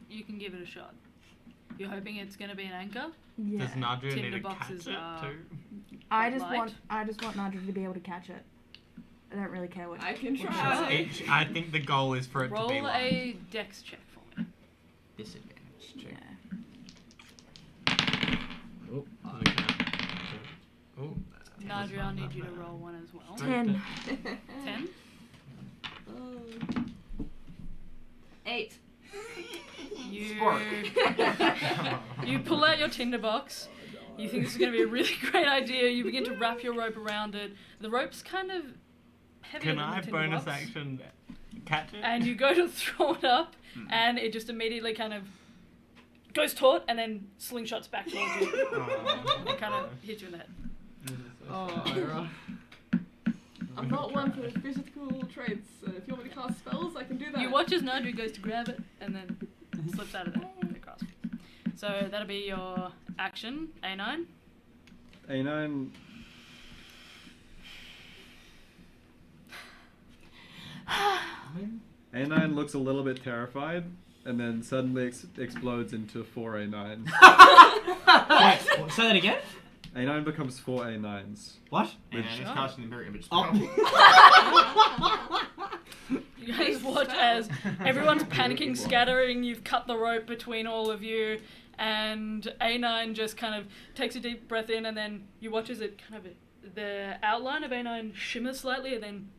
You can give it a shot. You're hoping it's gonna be an anchor. Yeah. Does Nadria need to catch Tinderboxes it are- too? I just light? want Nadria to be able to catch it. I don't really care what. I can what try. I think the goal is for it to be Roll light. a dex check for me. Disadvantage Yeah. check. Oh, okay. Oh, Nadria, I'll need you to roll one as well. 10. 10. 8. You Spark. you pull out your tinderbox. You think this is going to be a really great idea. You begin to wrap your rope around it. The rope's kind of heavier Can than I the bonus tinderbox. action catch it? And you go to throw it up, and it just immediately kind of goes taut and then slingshots back towards you Oh. and kind of hits you in the head. Oh, Ira. I'm not one for physical traits, so if you want me to cast spells, I can do that. You watch as Nadri goes to grab it and then slips out of there. Across. So that'll be your action, A9. A9. A9 looks a little bit terrified, and then suddenly explodes into 4 A9s. Wait, say that again? A9 becomes 4 A9s. What? And it's Sure. casting the mirror image Oh. spell. You guys watch as everyone's panicking, scattering. You've cut the rope between all of you, and A9 just kind of takes a deep breath in, and then you watch as it kind of the outline of A9 shimmers slightly, and then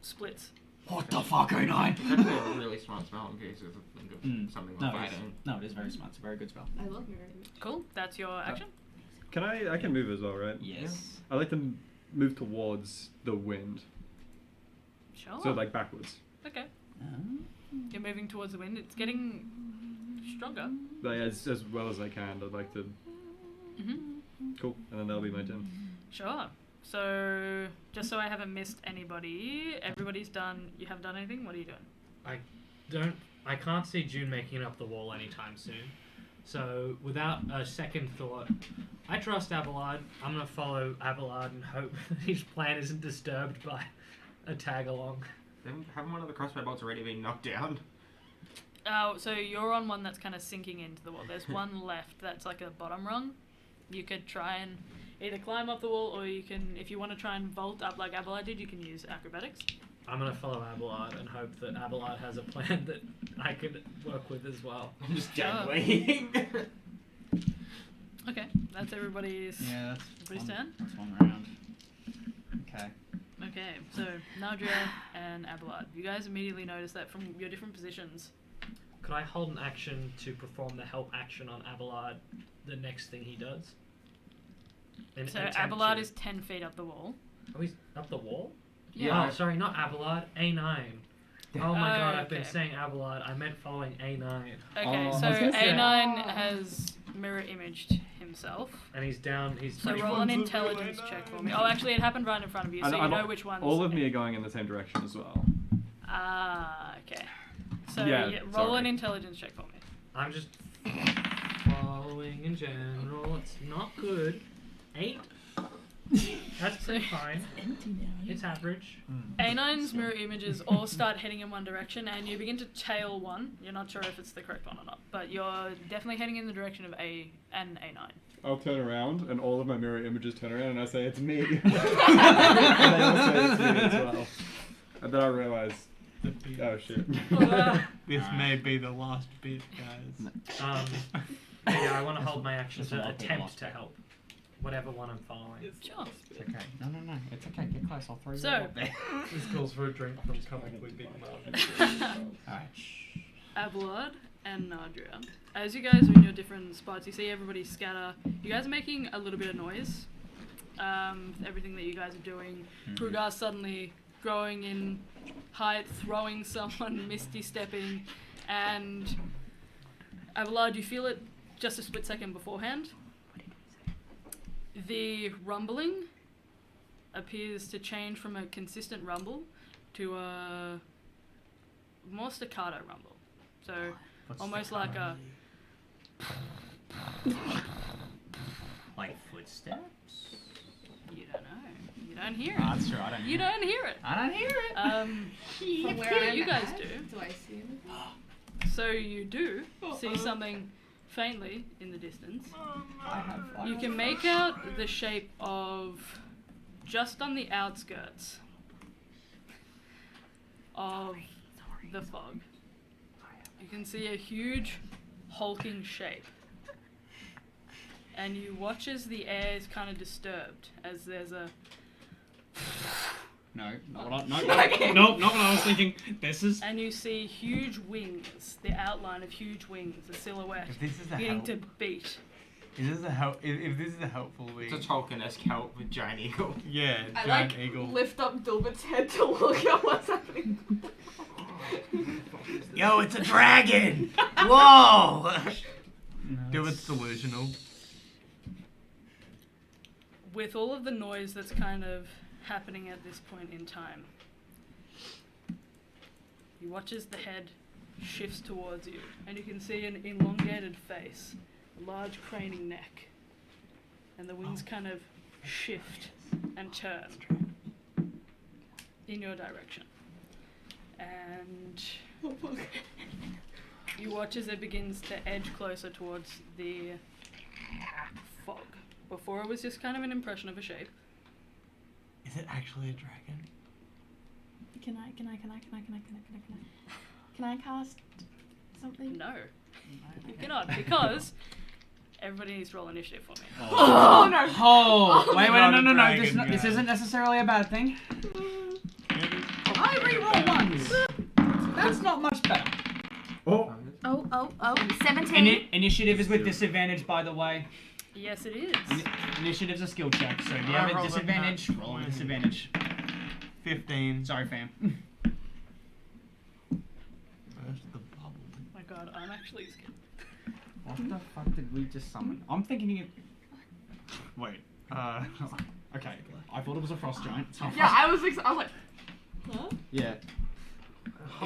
splits. What the fuck, A9? It's actually a really smart spell in case of think of something No, like it is. fighting. No, it is very smart. It's a very good spell. I love mirror image. Cool. That's your action. I can move as well, right? Yes. I like to move towards the wind. Sure. So like backwards. Okay. You're moving towards the wind. It's getting stronger. Like as well as I can. I'd like to. Mm-hmm. Cool. And then that'll be my turn. Sure. So, just so I haven't missed anybody, everybody's done. You haven't done anything? What are you doing? I can't see June making it up the wall anytime soon. So, without a second thought, I trust Abelard. I'm going to follow Abelard and hope that his plan isn't disturbed by a tag along. Haven't one of the crossbow bolts already been knocked down? So you're on one that's kind of sinking into the wall. There's one left that's like a bottom rung. You could try and either climb up the wall, or you can, if you want to try and vault up like Abelard did, you can use acrobatics. I'm going to follow Abelard and hope that Abelard has a plan that I could work with as well. I'm just Sure. dangling. Okay, that's everybody's. Yeah, Everybody's turn. That's one round. Okay. Okay, so Nadria and Abelard, you guys immediately notice that from your different positions, Could I hold an action to perform the help action on Abelard the next thing he does? So Abelard is 10 feet up the wall. Oh, he's up the wall? Yeah. Oh, sorry, not Abelard. A9. Oh my god, I've been okay. saying Abelard. I meant following A9. Okay, Oh, so I was gonna say- A9 has mirror imaged himself. And he's down. He's So roll an intelligence check for me. Oh, actually, it happened right in front of you, so you know which ones. All of me are going in the same direction as well. Ah, okay. So Yeah, roll sorry. an intelligence check for me. I'm just following in general. It's not good. 8. That's pretty fine. It's average. A9's mirror images all start heading in one direction, and you begin to tail one. You're not sure if it's the correct one or not, but you're definitely heading in the direction of A9. I'll turn around, and all of my mirror images turn around, and I say, it's me. And they all say it's me as well. And then I realize, oh shit. This may be the last bit, guys. Yeah, I want to hold my action That's to what I'll put attempt last. to help. Whatever one I'm following. Sure. It's okay. No. It's okay. Get close. I'll throw you So- up there. This calls for a drink from Comically Big Mouth. Alright. Abelard and Nadria. As you guys are in your different spots, you see everybody scatter. You guys are making a little bit of noise. Everything that you guys are doing. Krugar suddenly growing in height, throwing someone, misty stepping, and Abelard, you feel it just a split second beforehand. The rumbling appears to change from a consistent rumble to a more staccato rumble. So almost like a Like footsteps? you don't know. You don't hear it. That's true. I don't. You don't hear it. I don't hear it. From where I'm you guys at, do. Do I see anything? So you do see something faintly in the distance. You can make out the shape of just on the outskirts of the fog. You can see a huge hulking shape. And you watch as the air is kind of disturbed, as there's a No, not what not what I was thinking. This is. and you see huge wings, the outline of huge wings, a silhouette If this is a beginning help, to beat. is this a help? If this is a helpful It's week, a Tolkien-esque help with giant eagle. yeah, I giant like eagle. lift up Dilbert's head to look at what's happening. Yo, it's a dragon! Whoa! Dude, it's delusional. With all of the noise that's kind of happening at this point in time, you watch as the head shifts towards you, and you can see an elongated face, a large craning neck, and the wings kind of shift and turn in your direction. And you watch as it begins to edge closer towards the fog. Before it was just kind of an impression of a shape. Is it actually a dragon? Can I cast something? No, you cannot, because everybody needs to roll initiative for me. Oh no! Oh, wait, Not a no. dragon, This guys. isn't necessarily a bad thing. I reroll ones. That's not much better. Oh, Oh, 17. Initiative is with disadvantage, by the way. Yes, it is. Initiative's a skill check, so if you I have a rolled a disadvantage, nat roll with 20. disadvantage. 15. Sorry, fam. Where's the bubble? Oh my god, I'm actually scared. What the fuck did we just summon? I'm thinking it. Wait. Okay. I thought it was a frost giant. It's not Yeah, frost. I was like, huh? Yeah.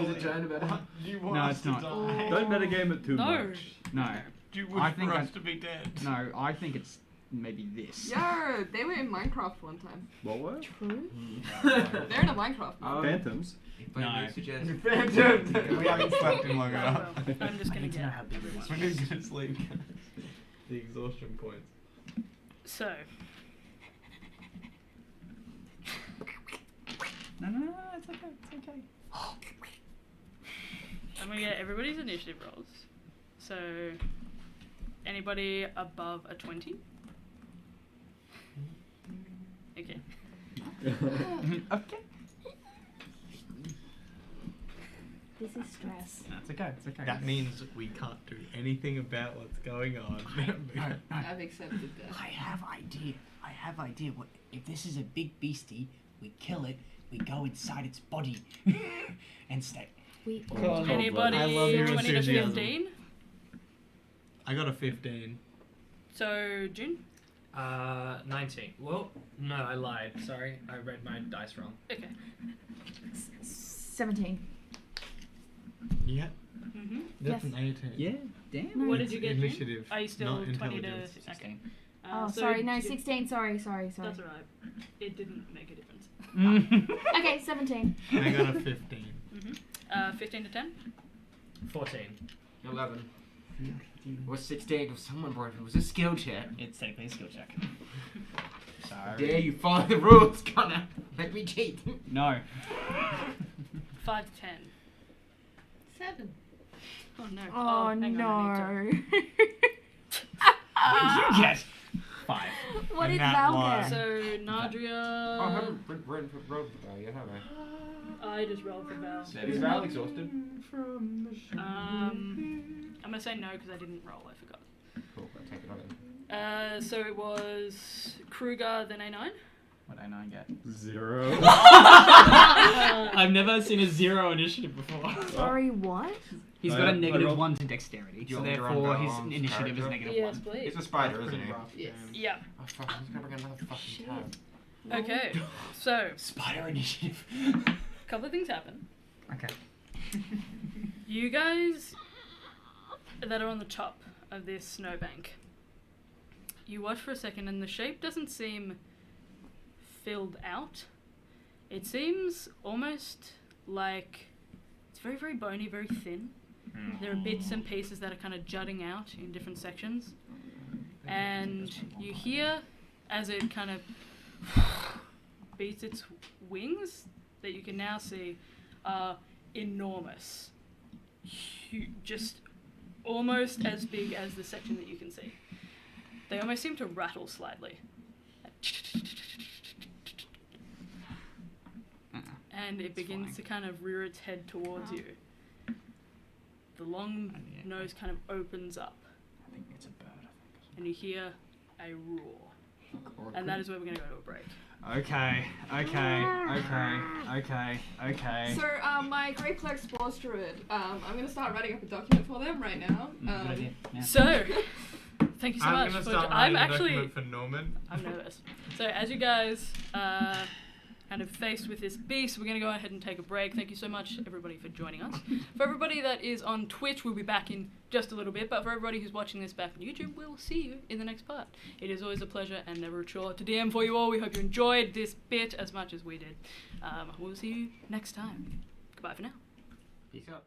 Is it giant about You want No, us it's to not. die? don't metagame it too No. much. No. Do you wish I think for us I- to be dead? No, I think it's maybe this. Yeah, they were in Minecraft one time. What were? They're in a Minecraft. Phantoms. If I No. may suggest, We haven't slept in long enough. Well, I'm just gonna get. big it was. We're just gonna sleep. The exhaustion points. So, No, it's okay, it's okay. I'm gonna get everybody's initiative rolls. So, anybody above a 20? Okay. Okay. This is stress. That's okay. It's okay. That means we can't do anything about what's going on. No. I've accepted that. I have idea. What if this is a big beastie? We kill it. We go inside its body and stay. We Anybody I love your 20 to enthusiasm. 15? I got a 15. So, June? 19. Well, no, I lied. Sorry, I read my dice wrong. Okay. 17. Yeah, Mm-hmm. that's Yes. an 18. Yeah. Damn. What did you get, June? Initiative. Are you still not 20 to intelligence. 16? Oh, so sorry. No, June- 16. Sorry. That's alright. It didn't make a difference. Okay, 17. I got a 15. 15 to 10? 14. 11. Was 16 if someone brought it? Was a skill check. It's technically a skill check. Dare you follow the rules, Connor? Let me cheat. No. 5 to 10. 7. Oh no. Oh, hang on, I need no. What did you get? 5. What And did that Val one. to- get? So, I Nadria... haven't rolled for Val yet, have I? I just rolled for Val. Is Val exhausted? I'm gonna say no because I didn't roll, I forgot. Cool, I'll take it on then. So it was Kruger, then A9. What did I not get? 0. I've never seen a 0 initiative before. Sorry, what? He's I got a rolled- negative 1 to dexterity, Do you so want me to run therefore down his on initiative is character? negative Yes, 1. please. It's a spider, isn't it? Yes. Yeah. Oh fuck, I'm just gonna bring another fucking tab. Okay. So, Spider initiative. a couple of things happen. Okay. You guys that are on the top of this snowbank, you watch for a second and the shape doesn't seem filled out. It seems almost like it's very, very bony, very thin. There are bits and pieces that are kind of jutting out in different sections. And you hear as it kind of beats its wings that you can now see are enormous. Just almost as big as the section that you can see. They almost seem to rattle slightly. And it begins to kind of rear its head towards you. The long nose kind of opens up. I think it's a bird, And you hear a roar. And that is where we're going to go to a break. Okay. So, my Great Clerk Spores Druid, I'm going to start writing up a document for them right now. Good idea. Yeah. So, thank you so I'm much. gonna for start I'm writing a actually document for Norman. I'm nervous. So as you guys kind of faced with this beast, we're going to go ahead and take a break. Thank you so much, everybody, for joining us. For everybody that is on Twitch, we'll be back in just a little bit. But for everybody who's watching this back on YouTube, we'll see you in the next part. It is always a pleasure and never a chore to DM for you all. We hope you enjoyed this bit as much as we did. We'll see you next time. Goodbye for now. Peace out.